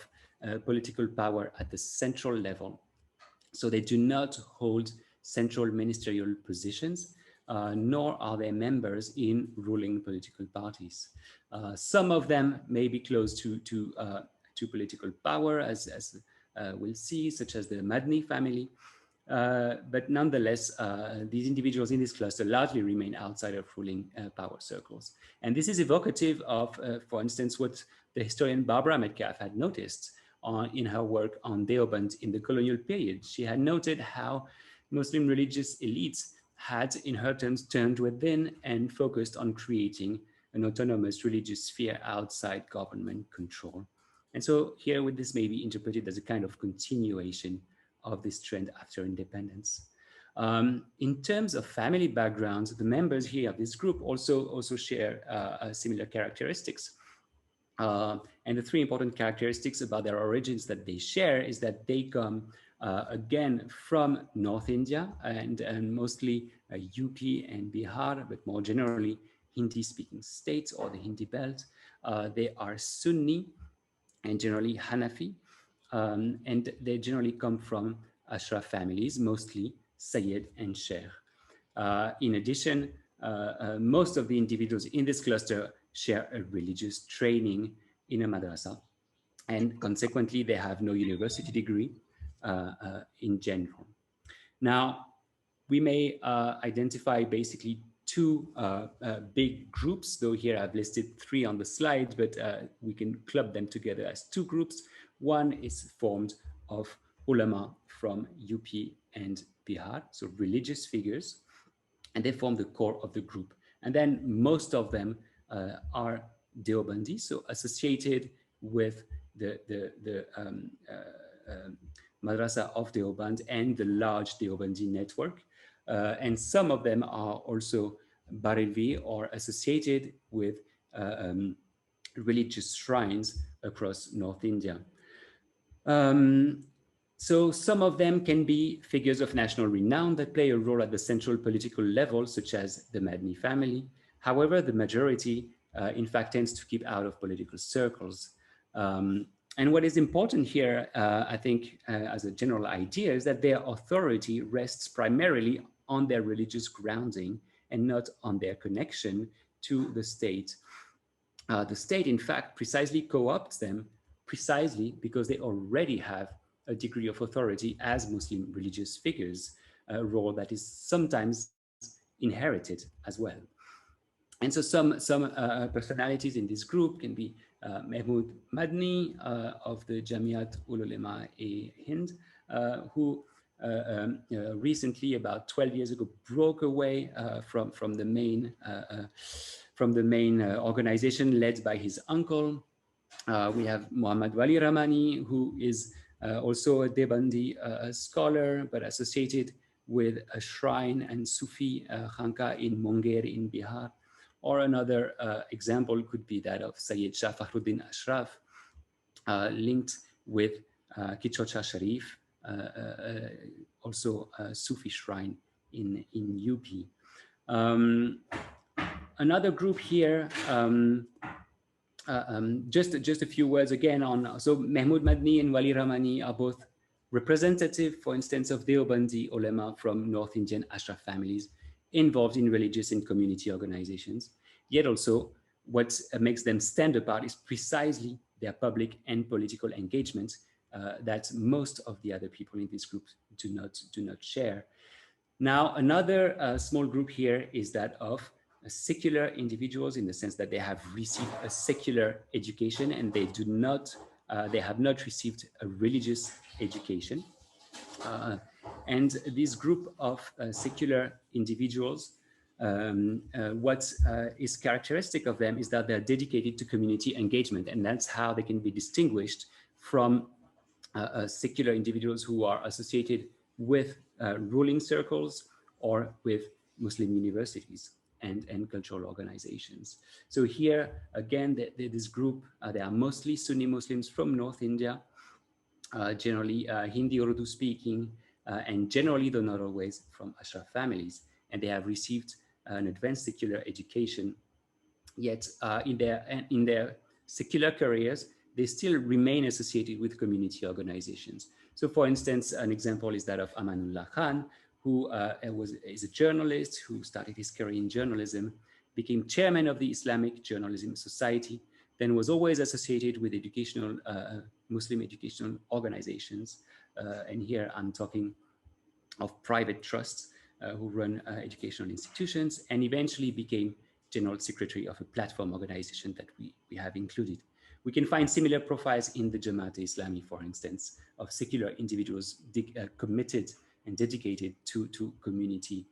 political power at the central level. So they do not hold central ministerial positions, nor are they members in ruling political parties. Some of them may be close to political power, as we'll see, such as the Madni family. But nonetheless, these individuals in this cluster largely remain outside of ruling power circles. And this is evocative of, for instance, what the historian Barbara Metcalfe had noticed in her work on Deoband in the colonial period. She had noted how Muslim religious elites had, in her terms, turned within and focused on creating an autonomous religious sphere outside government control. And so here this may be interpreted as a kind of continuation of this trend after independence. In terms of family backgrounds, the members here of this group also share similar characteristics. And the three important characteristics about their origins that they share is that they come again from North India and mostly UP and Bihar, but more generally Hindi-speaking states or the Hindi belt. They are Sunni and generally Hanafi, and they generally come from Ashraf families, mostly Sayyid and Sheikh. In addition, most of the individuals in this cluster share a religious training in a madrasa, and consequently, they have no university degree in general. Now, we may identify basically two big groups, though here I've listed three on the slide, but we can club them together as two groups. One is formed of ulama from UP and Bihar, so religious figures, and they form the core of the group. And then most of them are Deobandi, so associated with the Madrasa of Deoband and the large Deobandi network. And some of them are also Barelvi or associated with religious shrines across North India. So some of them can be figures of national renown that play a role at the central political level, such as the Madni family. However, the majority, in fact, tends to keep out of political circles. And what is important here, I think, as a general idea, is that their authority rests primarily on their religious grounding and not on their connection to the state. The state, in fact, precisely co-opts them precisely because they already have a degree of authority as Muslim religious figures, a role that is sometimes inherited as well. And so some personalities in this group can be Mahmoud Madni of the Jamiat Ul-Ulema e Hind, who recently, about 12 years ago, broke away from the main organization led by his uncle. We have Muhammad Wali Ramani, who is also a Deobandi scholar, but associated with a shrine and Sufi khanka in Munger in Bihar. Or another example could be that of Sayyid Shah Fakhruddin Ashraf, linked with Kichocha Sharif, also a Sufi shrine in UP. Another group here, just a few words again on, so Mahmoud Madni and Wali Ramani are both representative, for instance, of Deobandi ulema from North Indian Ashraf families involved in religious and community organizations. Yet also what makes them stand apart is precisely their public and political engagement that most of the other people in this group do not share. Now, another small group here is that of secular individuals, in the sense that they have received a secular education and they have not received a religious education. And this group of secular individuals, what is characteristic of them is that they're dedicated to community engagement, and that's how they can be distinguished from secular individuals who are associated with ruling circles or with Muslim universities and cultural organizations. So here, again, this group, they are mostly Sunni Muslims from North India, generally Hindi Urdu speaking, and generally, though not always, from Ashraf families. And they have received an advanced secular education, yet in their secular careers, they still remain associated with community organizations. So for instance, an example is that of Amanullah Khan, who is a journalist who started his career in journalism, became chairman of the Islamic Journalism Society, then was always associated with educational, Muslim educational organizations. And here I'm talking of private trusts who run educational institutions, and eventually became general secretary of a platform organization that we have included. We can find similar profiles in the Jamaat-e-Islami, for instance, of secular individuals committed and dedicated to community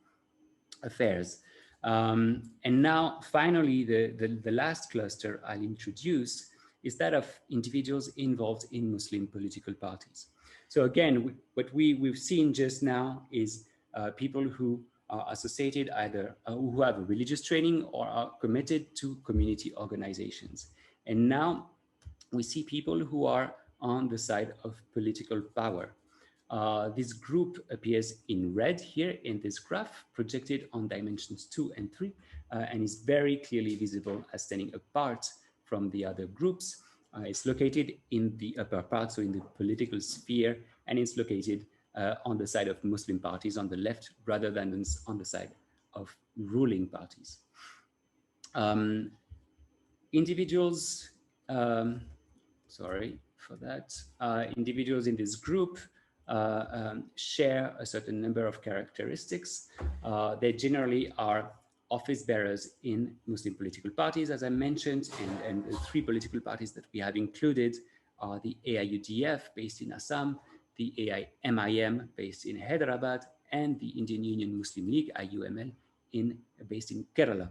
affairs. And now, finally, the last cluster I'll introduce is that of individuals involved in Muslim political parties. So again, what we've seen just now is people who are associated either who have a religious training or are committed to community organizations. And now we see people who are on the side of political power. This group appears in red here in this graph, projected on dimensions 2 and 3, and is very clearly visible as standing apart from the other groups. It's located in the upper part, so in the political sphere, and it's located on the side of Muslim parties on the left, rather than on the side of ruling parties. Individuals, sorry for that, individuals in this group share a certain number of characteristics. They generally are office bearers in Muslim political parties, as I mentioned, and the three political parties that we have included are the AIUDF based in Assam, the AIMIM based in Hyderabad, and the Indian Union Muslim League, IUML, based in Kerala.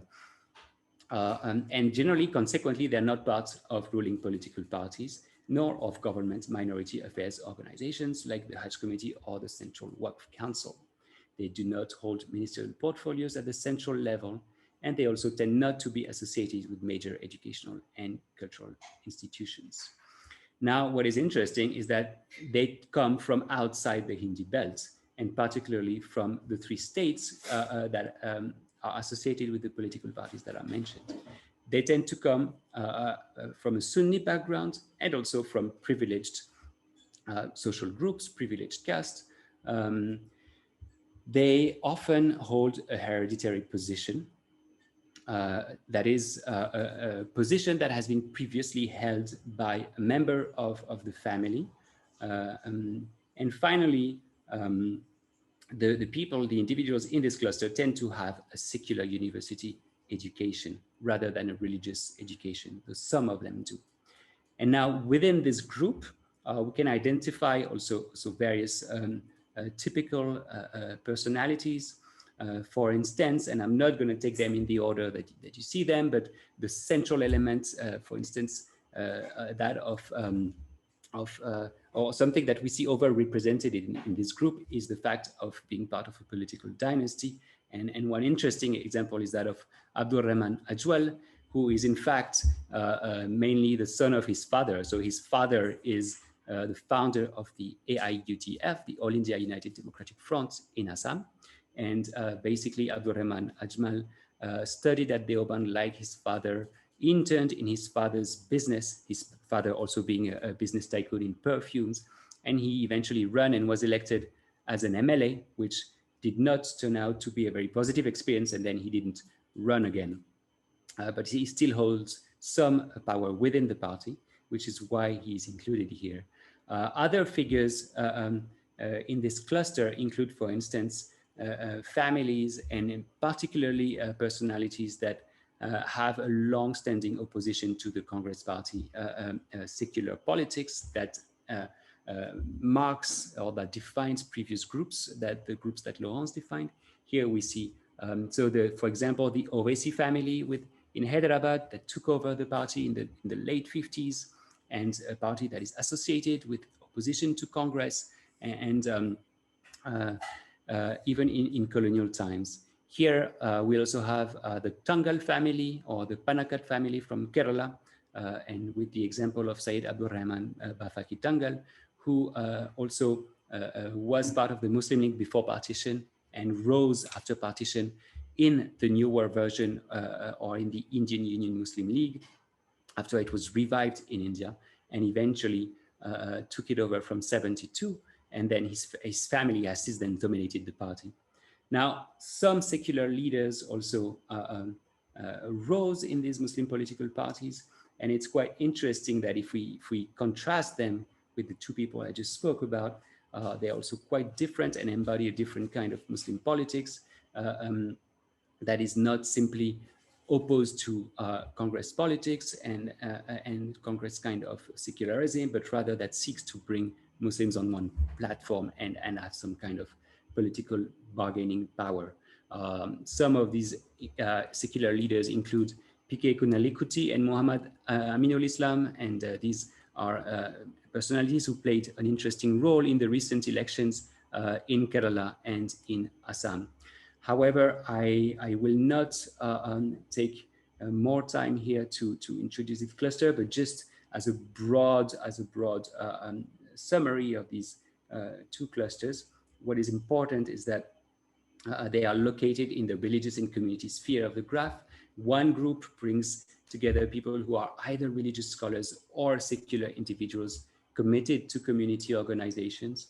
And generally, consequently, they're not part of ruling political parties, nor of government minority affairs organizations like the Hajj Committee or the Central Waqf Council. They do not hold ministerial portfolios at the central level, and they also tend not to be associated with major educational and cultural institutions. Now, what is interesting is that they come from outside the Hindi belt, and particularly from the three states that are associated with the political parties that are mentioned. They tend to come from a Sunni background and also from privileged social groups, privileged caste. They often hold a hereditary position. That is a position that has been previously held by a member of the family. And finally, the people, the individuals in this cluster tend to have a secular university education rather than a religious education, though some of them do. And now within this group, we can identify also various typical personalities. For instance, and I'm not going to take them in the order that you see them, but the central elements, for instance, that or something that we see overrepresented in this group is the fact of being part of a political dynasty. And one interesting example is that of Abdul Rahman Ajwal, who is in fact mainly the son of his father. So his father is the founder of the AIUDF, the All India United Democratic Front in Assam. And basically Abdul Rahman Ajmal studied at Deoband like his father, interned in his father's business, his father also being a business tycoon in perfumes, and he eventually ran and was elected as an MLA, which did not turn out to be a very positive experience, and then he didn't run again. But he still holds some power within the party, which is why he's included here. Other figures in this cluster include, for instance, families and particularly personalities that have a long-standing opposition to the Congress party secular politics that marks or that defines previous groups, the groups that Laurence defined. Here we see, for example, the Owaisi family in Hyderabad that took over the party in the late 50s, and a party that is associated with opposition to Congress and even in colonial times. Here, we also have the Tangal family or the Panakat family from Kerala, and with the example of Syed Abdul Rahman Bafaki Tangal, who also was part of the Muslim League before partition and rose after partition in the newer version or in the Indian Union Muslim League after it was revived in India, and eventually took it over from 72, and then his family has since then dominated the party. Now, some secular leaders also rose in these Muslim political parties, and it's quite interesting that if we contrast them with the two people I just spoke about, they're also quite different and embody a different kind of Muslim politics that is not simply opposed to Congress politics and Congress kind of secularism, but rather that seeks to bring Muslims on one platform and have some kind of political bargaining power. Some of these secular leaders include P.K. Kunalikuti and Muhammad Aminul Islam, and these are personalities who played an interesting role in the recent elections in Kerala and in Assam. However, I will not take more time here to introduce this cluster, but just as a broad summary of these two clusters, what is important is that they are located in the religious and community sphere of the graph. One group brings together people who are either religious scholars or secular individuals committed to community organizations.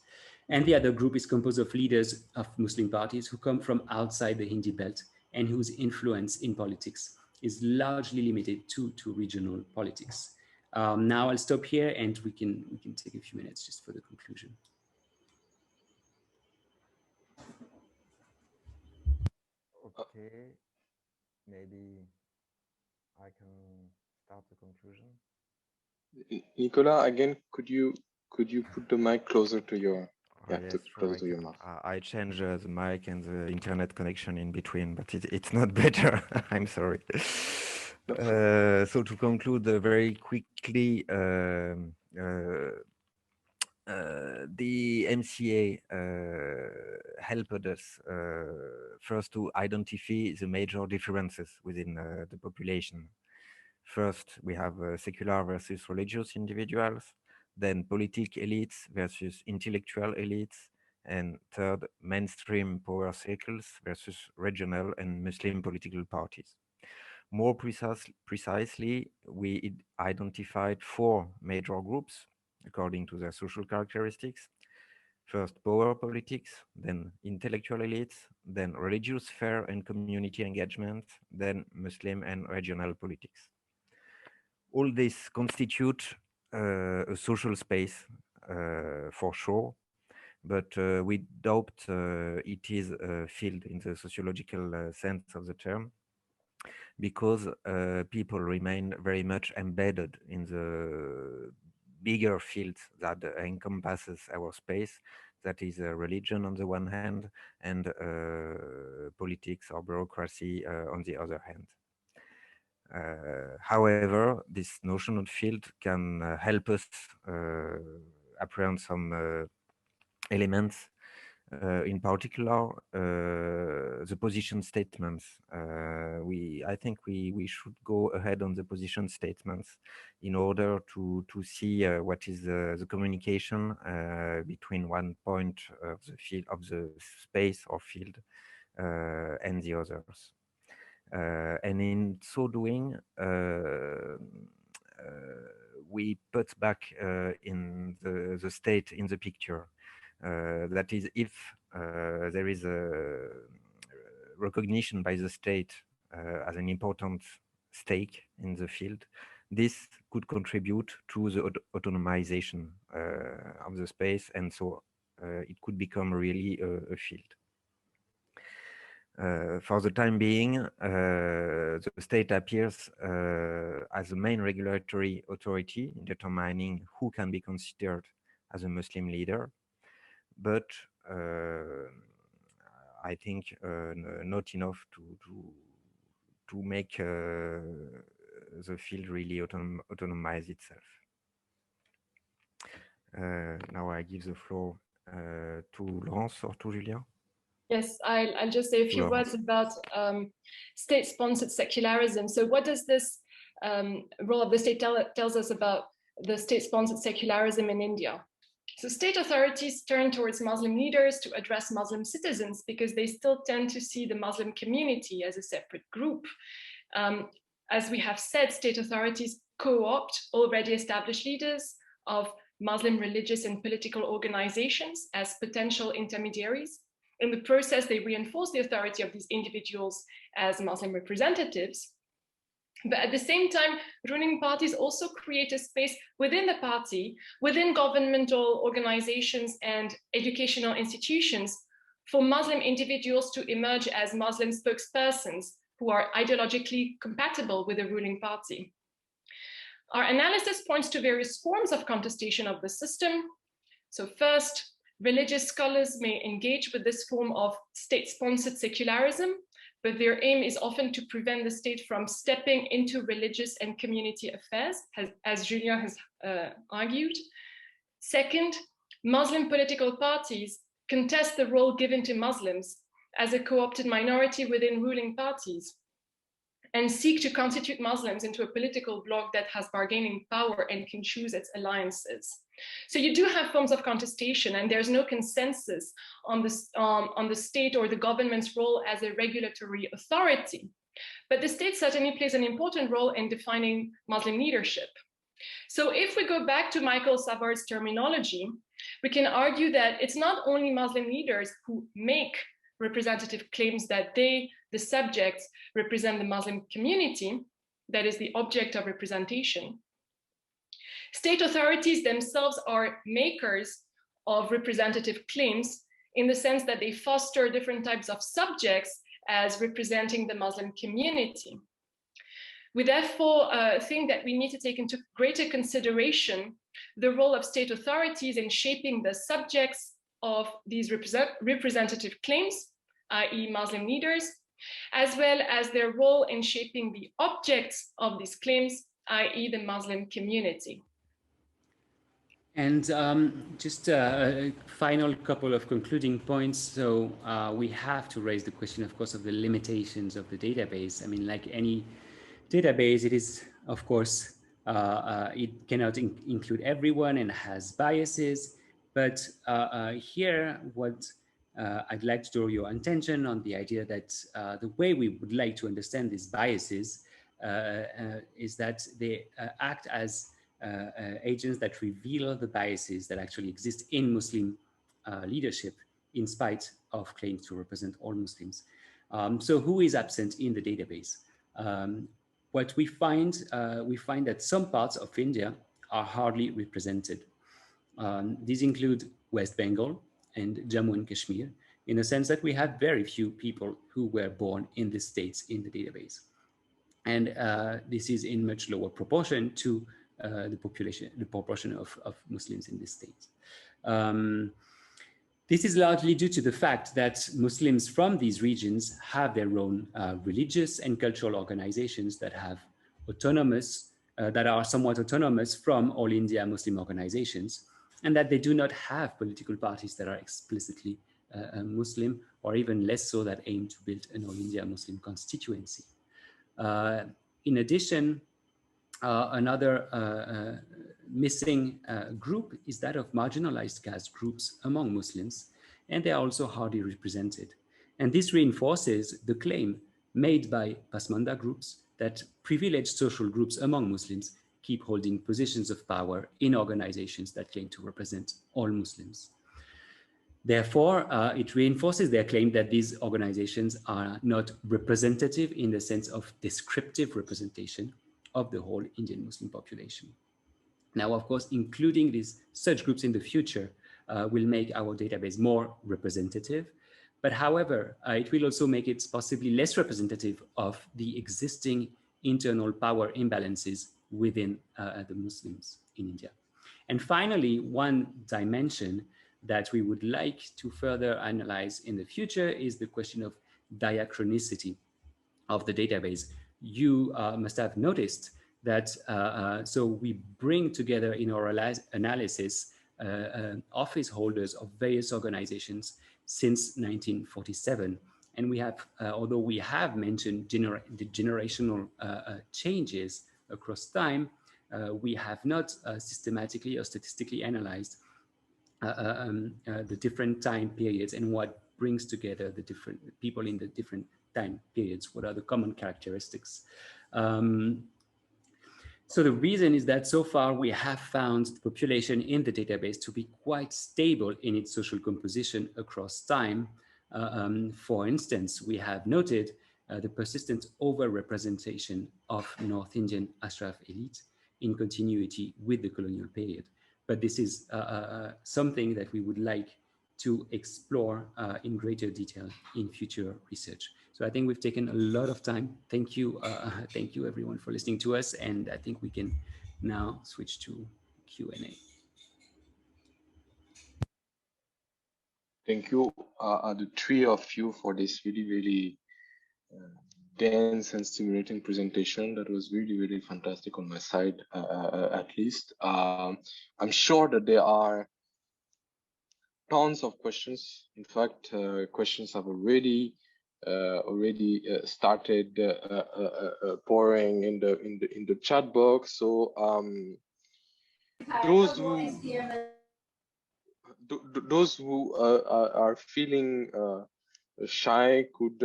And the other group is composed of leaders of Muslim parties who come from outside the Hindi belt and whose influence in politics is largely limited to regional politics. Now I'll stop here and we can take a few minutes just for the conclusion. Okay, maybe I can start the conclusion. Nicola, again, could you put the mic closer to your Yes, closer to your mouth? I changed the mic and the internet connection in between, but it's not better. I'm sorry. So to conclude very quickly, the MCA helped us first to identify the major differences within the population. First, we have secular versus religious individuals, then politic elites versus intellectual elites, and third, mainstream power circles versus regional and Muslim political parties. More precisely, we identified 4 major groups according to their social characteristics. First, power politics, then intellectual elites, then religious sphere and community engagement, then Muslim and regional politics. All this constitute a social space for sure, but we doubt it is a field in the sociological sense of the term, because people remain very much embedded in the bigger field that encompasses our space, that is religion on the one hand, and politics or bureaucracy on the other hand. However, this notion of field can help us apprehend some elements, in particular the position statements. I think we should go ahead on the position statements in order to see what is the communication between one point of the field, of the space or field, and the others. And in so doing, we put back in the state in the picture. That is, if there is a recognition by the state as an important stake in the field, this could contribute to the autonomization of the space, and so it could become really a field. For the time being, the state appears as the main regulatory authority in determining who can be considered as a Muslim leader, but I think not enough to make the field really autonomize itself. Now I give the floor to Laurence or to Julien. Yes, I'll just say a few words about state-sponsored secularism. So what does this role of the state tells us about the state-sponsored secularism in India? So state authorities turn towards Muslim leaders to address Muslim citizens because they still tend to see the Muslim community as a separate group. As we have said, state authorities co-opt already established leaders of Muslim religious and political organizations as potential intermediaries. In the process, they reinforce the authority of these individuals as Muslim representatives. But at the same time, ruling parties also create a space within the party, within governmental organizations and educational institutions, for Muslim individuals to emerge as Muslim spokespersons who are ideologically compatible with the ruling party. Our analysis points to various forms of contestation of the system. So first, religious scholars may engage with this form of state-sponsored secularism, but their aim is often to prevent the state from stepping into religious and community affairs, as Julien has argued. Second, Muslim political parties contest the role given to Muslims as a co-opted minority within ruling parties. and seek to constitute Muslims into a political bloc that has bargaining power and can choose its alliances. So you do have forms of contestation, and there's no consensus on the state or the government's role as a regulatory authority. But the state certainly plays an important role in defining Muslim leadership. So if we go back to Michael Savard's terminology, we can argue that it's not only Muslim leaders who make representative claims that they, the subjects, represent the Muslim community, that is the object of representation. State authorities themselves are makers of representative claims in the sense that they foster different types of subjects as representing the Muslim community. We therefore think that we need to take into greater consideration the role of state authorities in shaping the subjects of these representative claims, i.e. Muslim leaders, as well as their role in shaping the objects of these claims, i.e. the Muslim community. And just a final couple of concluding points. So we have to raise the question, of course, of the limitations of the database. I mean, like any database, it is, of course, it cannot include everyone and has biases. But here, what I'd like to draw your attention on the idea that the way we would like to understand these biases is that they act as agents that reveal the biases that actually exist in Muslim leadership, in spite of claims to represent all Muslims. So who is absent in the database? What we find that some parts of India are hardly represented. These include West Bengal and Jammu and Kashmir, in the sense that we have very few people who were born in the states in the database. And this is in much lower proportion to the proportion of Muslims in this state. This is largely due to the fact that Muslims from these regions have their own religious and cultural organizations that have that are somewhat autonomous from all India Muslim organizations, and that they do not have political parties that are explicitly Muslim, or even less so, that aim to build an all India Muslim constituency. In addition, another missing group is that of marginalized caste groups among Muslims, and they are also hardly represented. And this reinforces the claim made by Pasmanda groups that privileged social groups among Muslims keep holding positions of power in organizations that claim to represent all Muslims. Therefore, it reinforces their claim that these organizations are not representative in the sense of descriptive representation of the whole Indian Muslim population. Now, of course, including such groups in the future will make our database more representative, but however, it will also make it possibly less representative of the existing internal power imbalances within the Muslims in India. And finally, one dimension that we would like to further analyze in the future is the question of diachronicity of the database. You must have noticed that so we bring together in our analysis office holders of various organizations since 1947. And we have, although we have mentioned the generational changes across time, we have not systematically or statistically analyzed the different time periods and what brings together the different people in the different time periods. What are the common characteristics? So the reason is that so far we have found the population in the database to be quite stable in its social composition across time. For instance, we have noted the persistent overrepresentation of North Indian Ashraf elite in continuity with the colonial period. But this is something that we would like to explore in greater detail in future research. So I think we've taken a lot of time. Thank you everyone for listening to us. And I think we can now switch to Q&A. Thank you, the three of you, for this really dense and stimulating presentation. That was really fantastic on my side, at least. I'm sure that there are tons of questions. In fact, questions have already already started pouring in the chat box. So those who are feeling shy could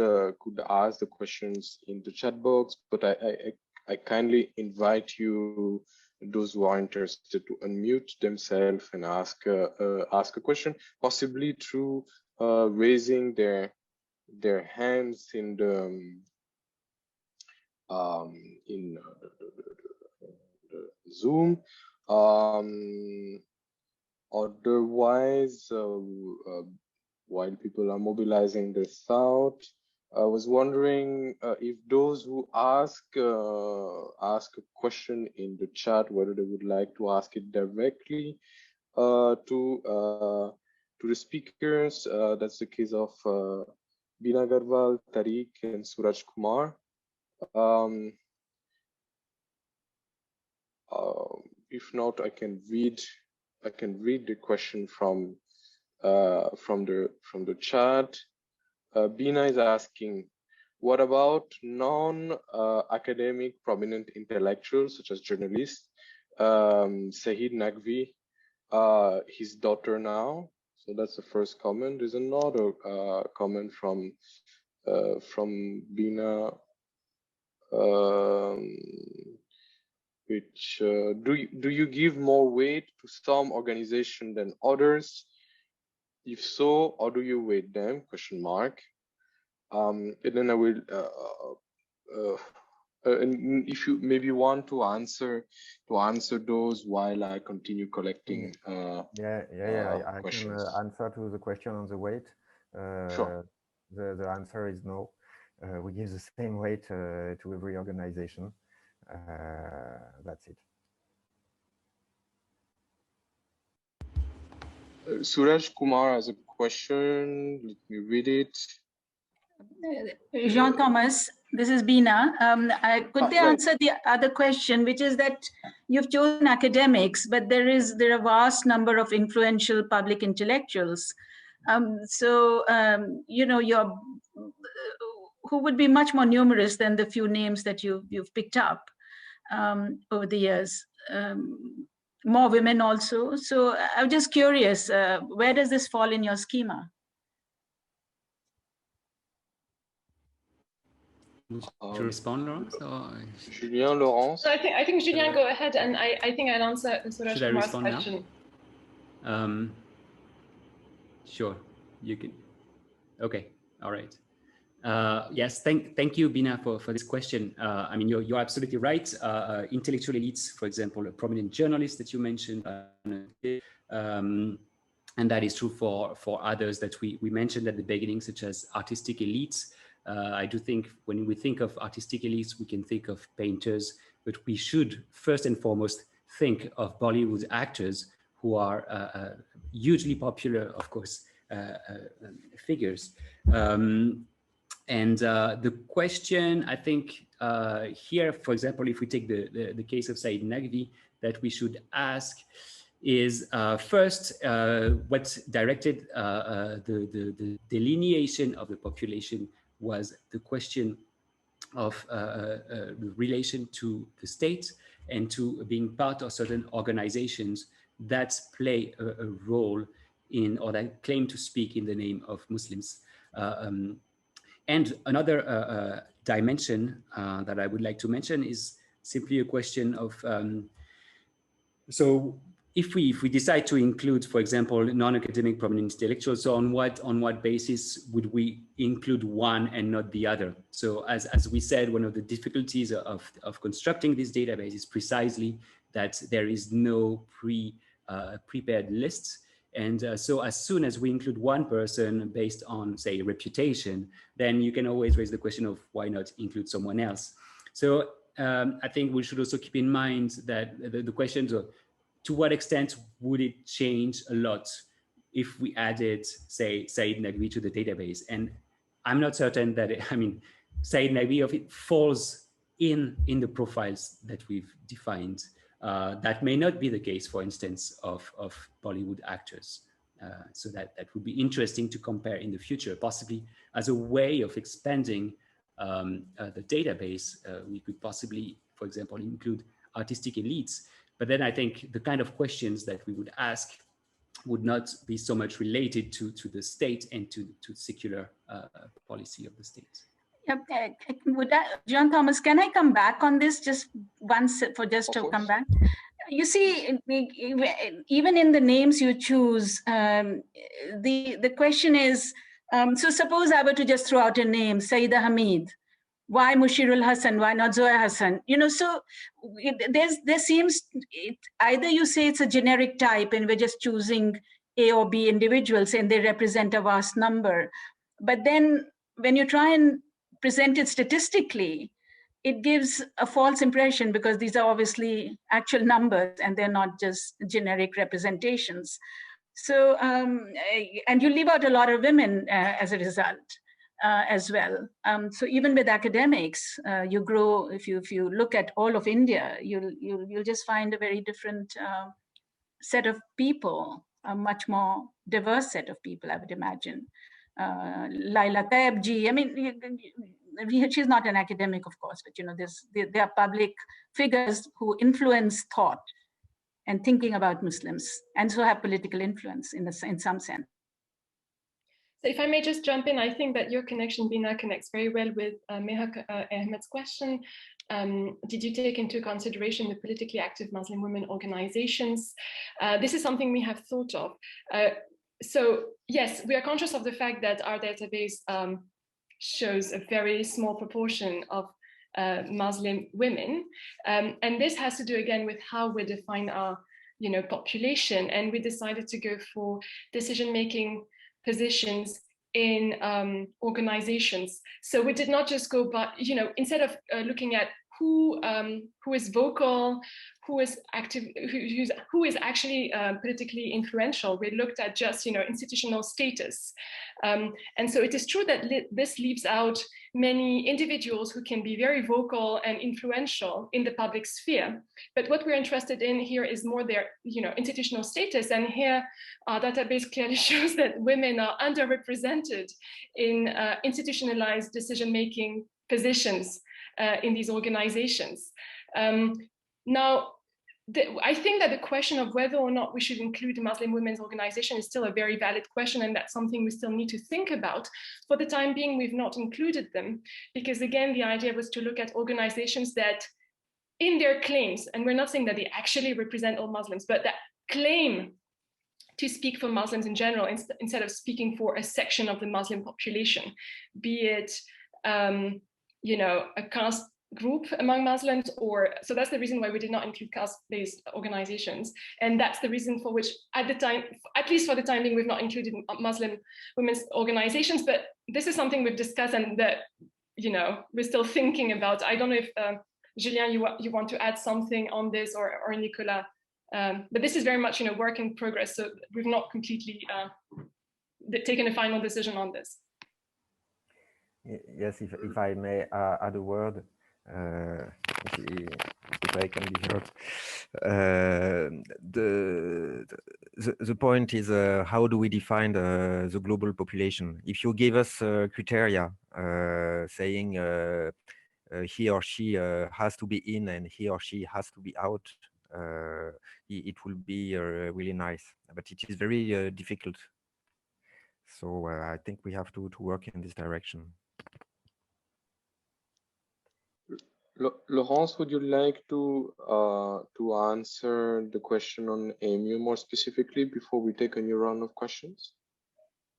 ask the questions in the chat box, but I kindly invite you, those who are interested, to unmute themselves and ask a question, possibly through raising their hands in the Zoom. Otherwise, while people are mobilizing their thought, I was wondering if those who ask a question in the chat, whether they would like to ask it directly to the speakers. That's the case of Bina Garwal, Tariq, and Suraj Kumar. If not, I can read the question from the chat. Bina is asking, what about non-academic prominent intellectuals such as journalists? Sahid Naqvi, his daughter now. So that's the first comment. There's another comment from Bina, which do you give more weight to some organization than others? If so, how do you weight them? Question mark. And then I will, and if you maybe want to answer those while I continue collecting. I questions. can answer to the question on the weight. Sure. The answer is no. We give the same weight to every organization. That's it. Suraj Kumar has a question. Let me read it. Jean Thomas, this is Bina. Could they answer the other question, which is that you've chosen academics, but there are a vast number of influential public intellectuals. You know, who would be much more numerous than the few names that you've picked up over the years. More women also. So I'm just curious, where does this fall in your schema? To respond, Laurence? Julien, Laurence? So I think Julien, go ahead, and I think I'll answer Suraj Kumar's question. Now? Sure, you can. Okay, all right. Yes, thank you, Bina, for this question. I mean, you're absolutely right. Intellectual elites, for example, a prominent journalist that you mentioned, and that is true for others that we mentioned at the beginning, such as artistic elites. I do think when we think of artistic elites, we can think of painters, but we should first and foremost think of Bollywood actors who are hugely popular, of course, figures. And the question, I think, here, for example, if we take the case of Said Naqvi, that we should ask is first, what directed the delineation of the population was the question of the relation to the state and to being part of certain organizations that play a role in, or that claim to speak in the name of Muslims. And another dimension that I would like to mention is simply a question of, so if we decide to include, for example, non-academic prominent intellectuals, so on what basis would we include one and not the other? So as we said, one of the difficulties of constructing this database is precisely that there is no prepared lists. And so as soon as we include one person based on, say, reputation, then you can always raise the question of why not include someone else. So I think we should also keep in mind that the questions of to what extent would it change a lot if we added, say, Said Naqvi to the database? And I'm not certain that, Said Naqvi falls in the profiles that we've defined. That may not be the case, for instance, of Bollywood actors. So that would be interesting to compare in the future, possibly as a way of expanding the database. We could possibly, for example, include artistic elites. But then I think the kind of questions that we would ask would not be so much related to the state and to secular policy of the state. Yep. John Thomas, can I come back on this just once come back? You see, even in the names you choose, the question is, so suppose I were to just throw out a name, Saida Hamid. Why Mushirul Hassan? Why not Zoya Hassan? So there seems, either you say it's a generic type and we're just choosing A or B individuals and they represent a vast number. But then when you try and present it statistically, it gives a false impression because these are obviously actual numbers and they're not just generic representations. So, and you leave out a lot of women as a result. As well. So even with academics, you grow, if you look at all of India, you'll just find a very different set of people, a much more diverse set of people, I would imagine. Laila Taibji, I mean, she's not an academic, of course, but there are public figures who influence thought and thinking about Muslims, and so have political influence in some sense. So if I may just jump in, I think that your connection, Bina, connects very well with Mehak Ahmed's question. Did you take into consideration the politically active Muslim women organizations? This is something we have thought of. So yes, we are conscious of the fact that our database shows a very small proportion of Muslim women. And this has to do again with how we define our population. And we decided to go for decision-making positions in organizations. So we did not just go, but instead of looking at who is vocal, who is active, who is actually politically influential, we looked at just institutional status. And so it is true that this leaves out many individuals who can be very vocal and influential in the public sphere. But what we're interested in here is more their institutional status. And here our database clearly shows that women are underrepresented in institutionalized decision-making positions in these organizations. Now, I think that the question of whether or not we should include a Muslim women's organization is still a very valid question, and that's something we still need to think about. For the time being, we've not included them, because again, the idea was to look at organizations that in their claims, and we're not saying that they actually represent all Muslims, but that claim to speak for Muslims in general, instead of speaking for a section of the Muslim population, be it a caste group among Muslims, so that's the reason why we did not include caste-based organizations. And that's the reason for which at the time, at least for the time being, we've not included Muslim women's organizations, but this is something we've discussed and that, we're still thinking about. I don't know if Julien, you want to add something on this, or Nicolas, but this is very much, work in progress. So we've not completely taken a final decision on this. Yes, if I may add a word, if I can be heard. The point is, how do we define the global population? If you give us criteria saying he or she has to be in and he or she has to be out, it will be really nice, but it is very difficult. So I think we have to work in this direction. Laurence, would you like to answer the question on AMU more specifically before we take a new round of questions?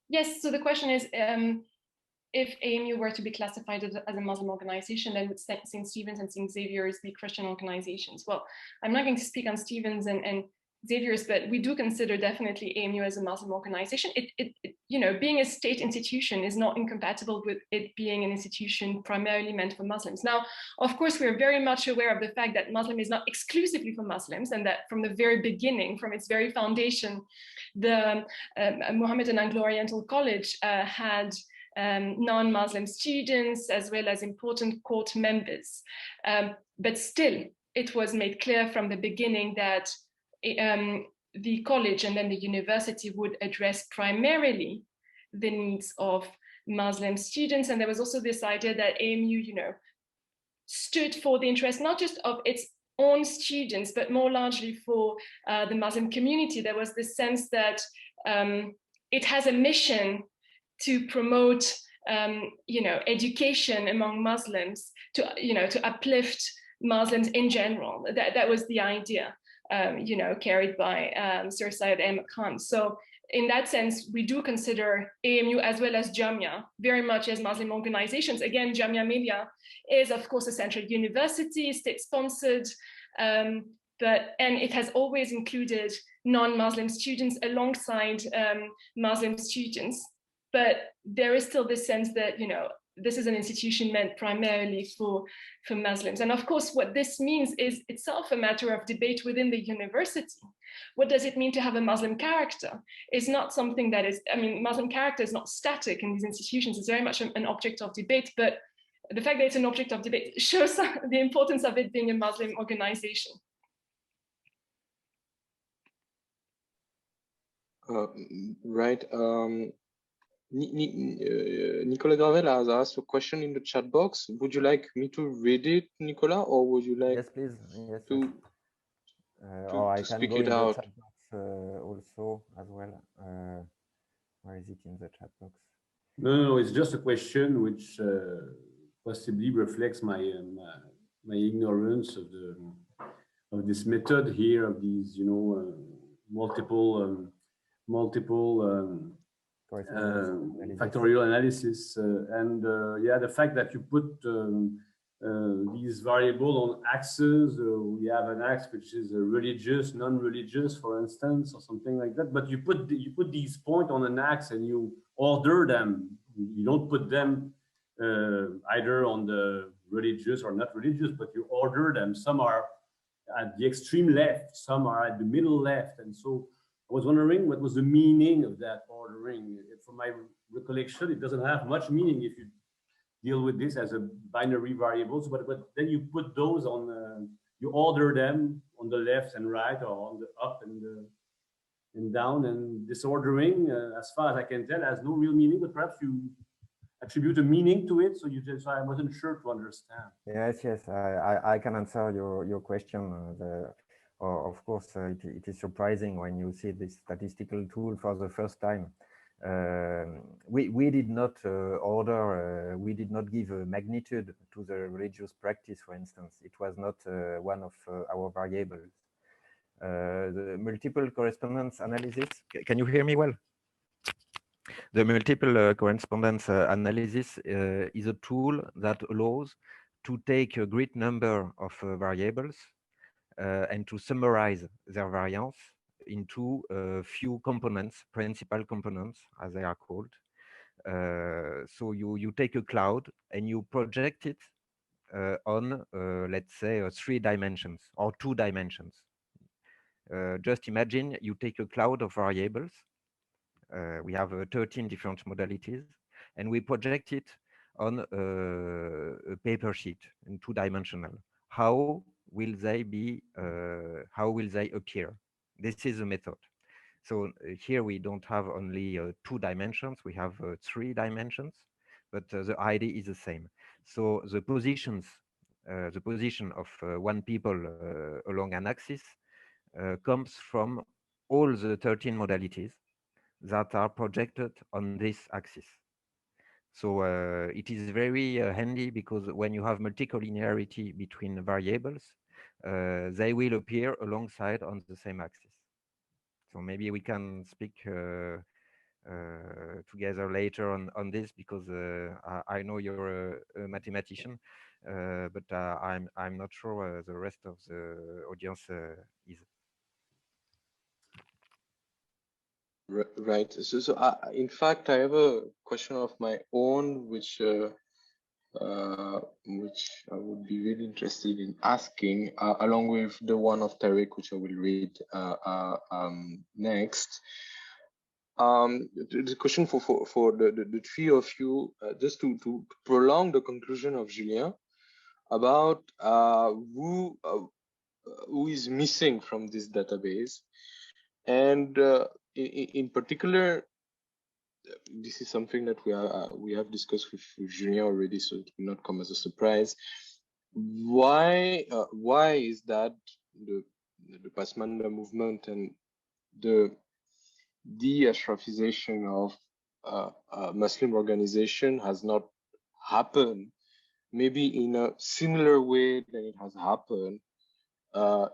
Yes, so the question is, if AMU were to be classified as a Muslim organization, then would St. Stephen's and St. Xavier's be Christian organizations? Well, I'm not going to speak on Stephen's and Xavier's, but we do consider definitely AMU as a Muslim organization. Being a state institution is not incompatible with it being an institution primarily meant for Muslims. Now, of course, we're very much aware of the fact that Muslim is not exclusively for Muslims, and that from the very beginning, from its very foundation, the Mohammedan Anglo-Oriental College had non-Muslim students as well as important court members. But still, it was made clear from the beginning that the college and then the university would address primarily the needs of Muslim students. And there was also this idea that AMU, stood for the interest not just of its own students, but more largely for the Muslim community. There was this sense that it has a mission to promote, education among Muslims, to uplift Muslims in general. That was the idea, carried by Sir Syed Ahmad Khan. So in that sense, we do consider AMU as well as Jamia very much as Muslim organizations. Again, Jamia Millia is, of course, a central university, state-sponsored, and it has always included non-Muslim students alongside Muslim students. But there is still this sense that, this is an institution meant primarily for Muslims. And of course, what this means is itself a matter of debate within the university. What does it mean to have a Muslim character? It's not something that is, Muslim character is not static in these institutions. It's very much an object of debate, but the fact that it's an object of debate shows the importance of it being a Muslim organization. Right. Nicolas Gravel has asked a question in the chat box. Would you like me to read it, Nicolas, or would you like yes, please. Yes, to, or I can speak go it in out? the chat box also as well. Where is it in the chat box? No, it's just a question which possibly reflects my my ignorance of this method here, of these multiple factorial analysis, and the fact that you put these variables on axes. We have an axe which is religious, non-religious, for instance, or something like that. But you put these points on an axe and you order them. You don't put them either on the religious or not religious, but you order them. Some are at the extreme left, some are at the middle left, and so I was wondering what was the meaning of that ordering. From my recollection, it doesn't have much meaning if you deal with this as a binary variables, but then you put those on, you order them on the left and right, or on the up and down, and this ordering, as far as I can tell, has no real meaning, but perhaps you attribute a meaning to it, so I wasn't sure to understand. Yes, I can answer your question. Of course, it is surprising when you see this statistical tool for the first time. We did not order, we did not give a magnitude to the religious practice, for instance. It was not one of our variables. The multiple correspondence analysis, can you hear me well? The multiple correspondence analysis is a tool that allows to take a great number of variables and to summarize their variance into a few components, principal components, as they are called. So you take a cloud and you project it on, let's say, 3 dimensions or 2 dimensions. Just imagine you take a cloud of variables. We have 13 different modalities, and we project it on a paper sheet in 2-dimensional. How will they be? How will they appear? This is a method. So here we don't have only 2 dimensions, we have 3 dimensions, but the idea is the same. So the positions, the position of one people along an axis comes from all the 13 modalities that are projected on this axis. So it is very handy because when you have multicollinearity between variables, they will appear alongside on the same axis. So maybe we can speak together later on this, because I know you're a mathematician, but I'm not sure the rest of the audience is. Right. So in fact, I have a question of my own, which I would be really interested in asking, along with the one of Tariq, which I will read next. The question for the 3 of you, just to prolong the conclusion of Julien about who is missing from this database, And in particular, this is something that we have discussed with Julien already, so it will not come as a surprise. Why is that the Pasmanda movement and the de-Ashrafization of Muslim organization has not happened, maybe in a similar way than it has happened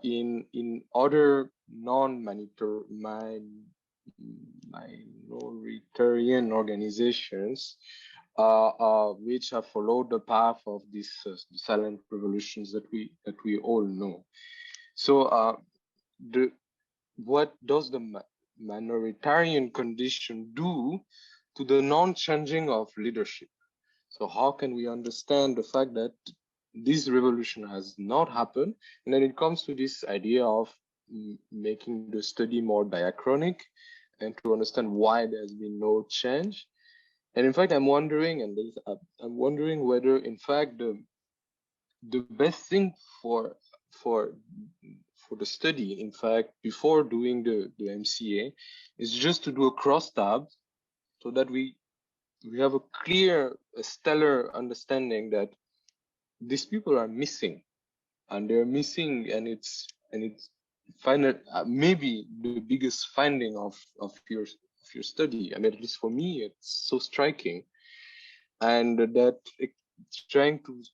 in other minoritarian organizations, which have followed the path of these silent revolutions that we all know. So, what does the minoritarian condition do to the non-changing of leadership? So how can we understand the fact that this revolution has not happened? And then it comes to this idea of making the study more diachronic and to understand why there's been no change. And in fact, I'm wondering, whether in fact the best thing for the study, in fact, before doing the MCA, is just to do a crosstab so that we have a clear, stellar understanding that these people are missing, and they're missing, and it's final, maybe the biggest finding of your study. I mean, at least for me, it's so striking, and that it's trying to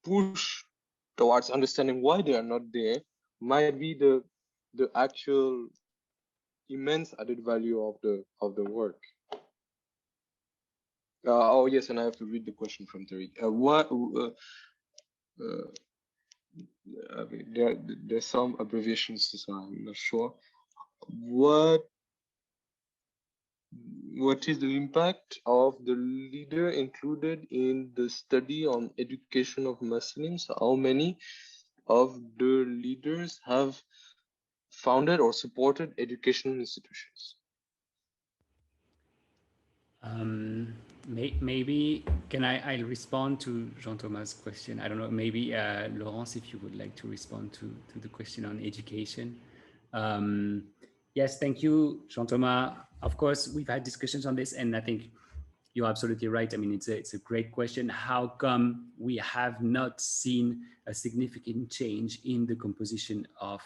push towards understanding why they are not there might be the actual immense added value of the work. Oh yes, and I have to read the question from Tariq. There's some abbreviations, so I'm not sure. What is the impact of the leader included in the study on education of Muslims? How many of the leaders have founded or supported educational institutions? Maybe I'll respond to Jean-Thomas' question. I don't know, maybe Laurence, if you would like to respond to the question on education. Yes, thank you, Jean-Thomas. Of course, we've had discussions on this, and I think you're absolutely right. I mean, it's a great question. How come we have not seen a significant change in the composition of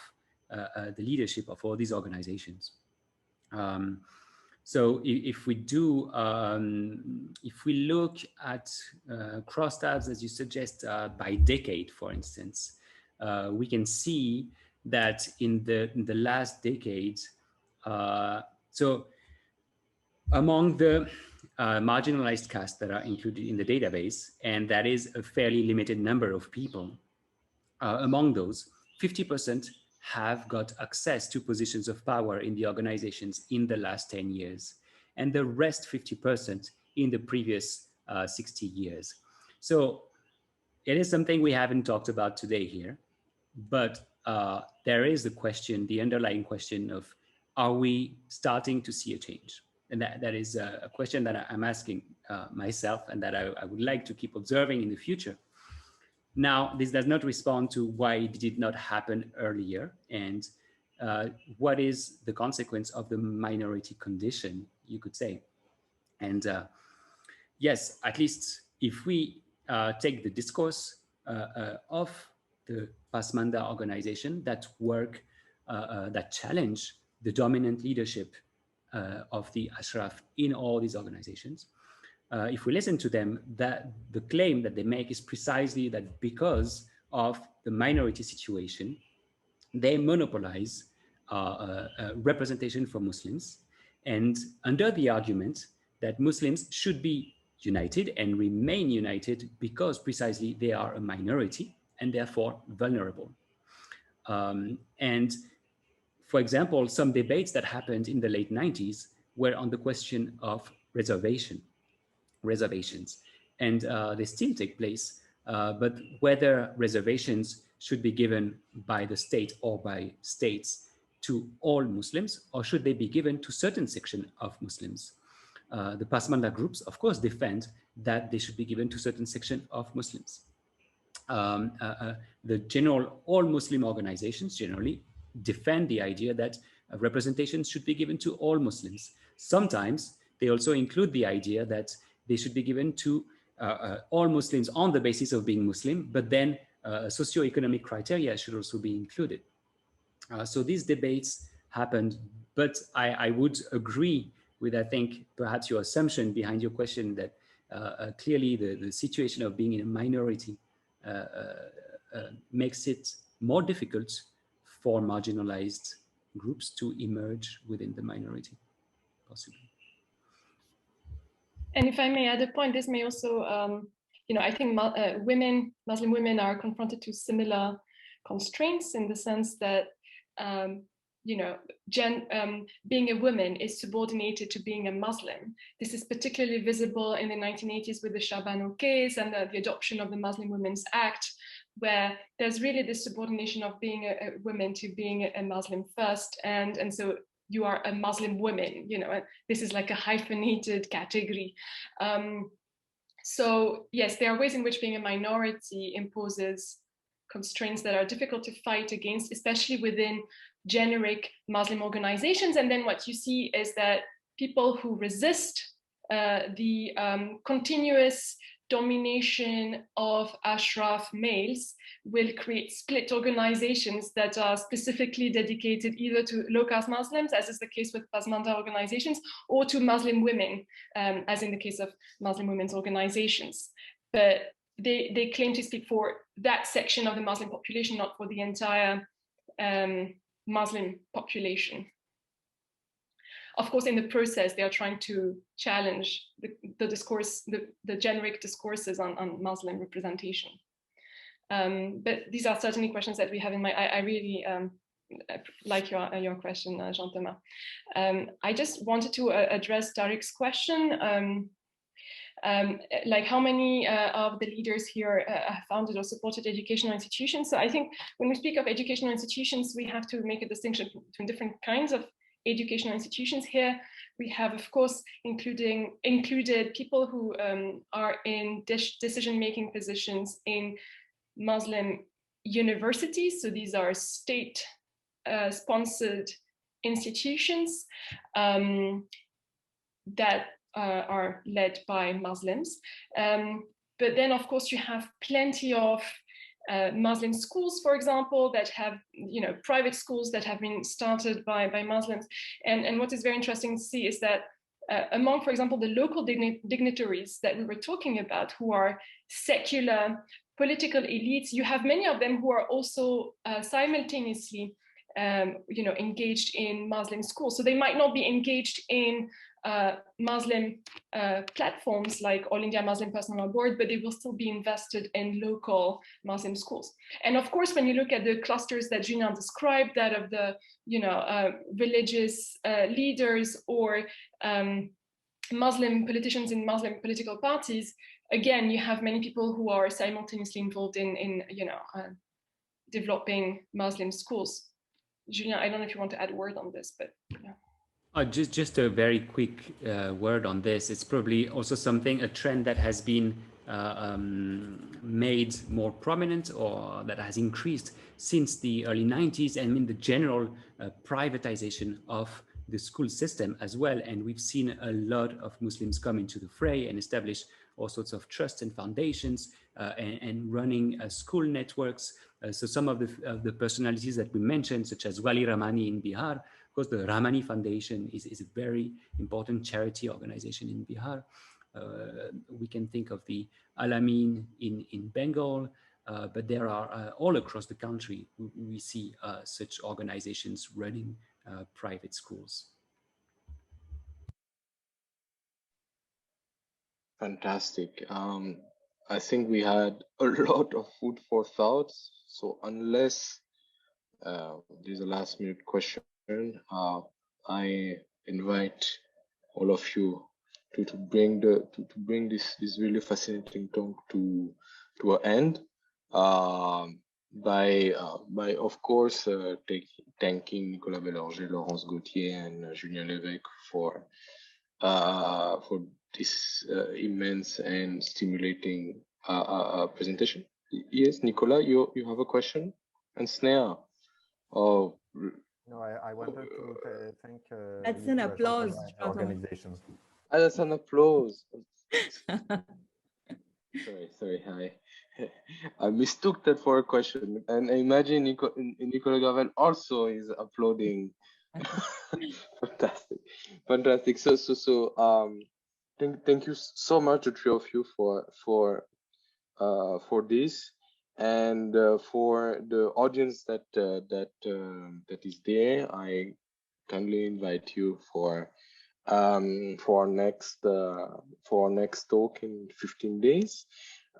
the leadership of all these organizations? So if we look at crosstabs, as you suggest, by decade, for instance, we can see that in the last decades, so among the marginalized castes that are included in the database, and that is a fairly limited number of people, among those, 50% have got access to positions of power in the organizations in the last 10 years, and the rest 50% in the previous 60 years. So it is something we haven't talked about today here, but there is the underlying question of, are we starting to see a change? And that is a question that I'm asking myself, and that I would like to keep observing in the future. Now, this does not respond to why did it not happen earlier, and what is the consequence of the minority condition, you could say. And yes, at least if we take the discourse of the Pasmanda organization that work, that challenge the dominant leadership of the Ashraf in all these organizations, if we listen to them, that the claim that they make is precisely that because of the minority situation, they monopolize representation for Muslims, and under the argument that Muslims should be united and remain united because precisely they are a minority and therefore vulnerable. And for example, some debates that happened in the late 90s were on the question of reservations, and they still take place, but whether reservations should be given by the state or by states to all Muslims, or should they be given to certain section of Muslims? The Pasmanda groups, of course, defend that they should be given to certain section of Muslims. The general all Muslim organizations generally defend the idea that representation should be given to all Muslims. Sometimes they also include the idea that they should be given to all Muslims on the basis of being Muslim, but then socioeconomic criteria should also be included. So these debates happened, but I would agree with, I think, perhaps your assumption behind your question that clearly the situation of being in a minority makes it more difficult for marginalized groups to emerge within the minority, possibly. And if I may add a point, this may also, I think Muslim women are confronted to similar constraints in the sense that, being a woman is subordinated to being a Muslim. This is particularly visible in the 1980s with the Shabano case and the adoption of the Muslim Women's Act, where there's really this subordination of being a woman to being a Muslim first. And so you are a Muslim woman, this is like a hyphenated category. So yes, there are ways in which being a minority imposes constraints that are difficult to fight against, especially within generic Muslim organizations. And then what you see is that people who resist the continuous domination of Ashraf males will create split organizations that are specifically dedicated either to low-caste Muslims, as is the case with Pasmanda organizations, or to Muslim women, as in the case of Muslim women's organizations. But they claim to speak for that section of the Muslim population, not for the entire Muslim population. Of course, in the process, they are trying to challenge the discourse, the generic discourses on Muslim representation. But these are certainly questions that we have in mind. I really like your question, Jean-Thomas. I just wanted to address Tariq's question. Like how many of the leaders here have founded or supported educational institutions? So I think when we speak of educational institutions, we have to make a distinction between different kinds of educational institutions. Here we have, of course, included people who are in decision-making positions in Muslim universities. So these are state sponsored institutions that are led by Muslims. But then, of course, you have plenty of Muslim schools, for example, that have, private schools that have been started by Muslims. And what is very interesting to see is that among, for example, the local dignitaries that we were talking about, who are secular political elites, you have many of them who are also simultaneously engaged in Muslim schools. So they might not be engaged in Muslim platforms like All India Muslim Personal Board, but they will still be invested in local Muslim schools. And of course, when you look at the clusters that Julien described, that of the religious leaders or Muslim politicians in Muslim political parties, again, you have many people who are simultaneously involved in developing Muslim schools. Julien, I don't know if you want to add a word on this, but yeah. Just a very quick word on this. It's probably also a trend that has been made more prominent, or that has increased since the early 90s, and in the general privatization of the school system as well. And we've seen a lot of Muslims come into the fray and establish all sorts of trusts and foundations and running school networks. So some of the personalities that we mentioned, such as Wali Rahmani in Bihar, of course, the Rahmani Foundation is a very important charity organization in Bihar. We can think of the Amin in Bengal, but there are all across the country, we see such organizations running private schools. Fantastic. I think we had a lot of food for thought. So unless there's a last minute question, I invite all of you to bring this really fascinating talk to an end by of course thanking Nicolas Belorgey, Laurence Gautier, and Julien Levesque for this immense and stimulating presentation. Yes, Nicolas, you have a question? And Snea, oh, No, I wanted to thank. That's you an for applause, the Rahman. organization. That's an applause. Sorry, hi. I mistook that for a question, and I imagine Nicolas Gavel also is uploading. Fantastic. So thank you so much, the three of you, for this, and for the audience that is there. I kindly invite you for our next talk in 15 days,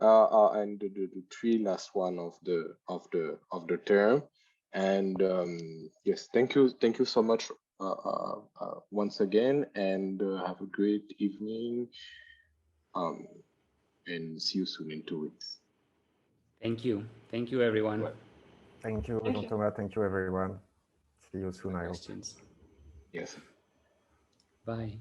and the three last one of the term. And yes, thank you so much once again, and have a great evening, and see you soon in 2 weeks. Thank you everyone. Thank you, Dr. Thomas. Thank you, everyone. See you soon, I hope. Questions? Yes. Bye.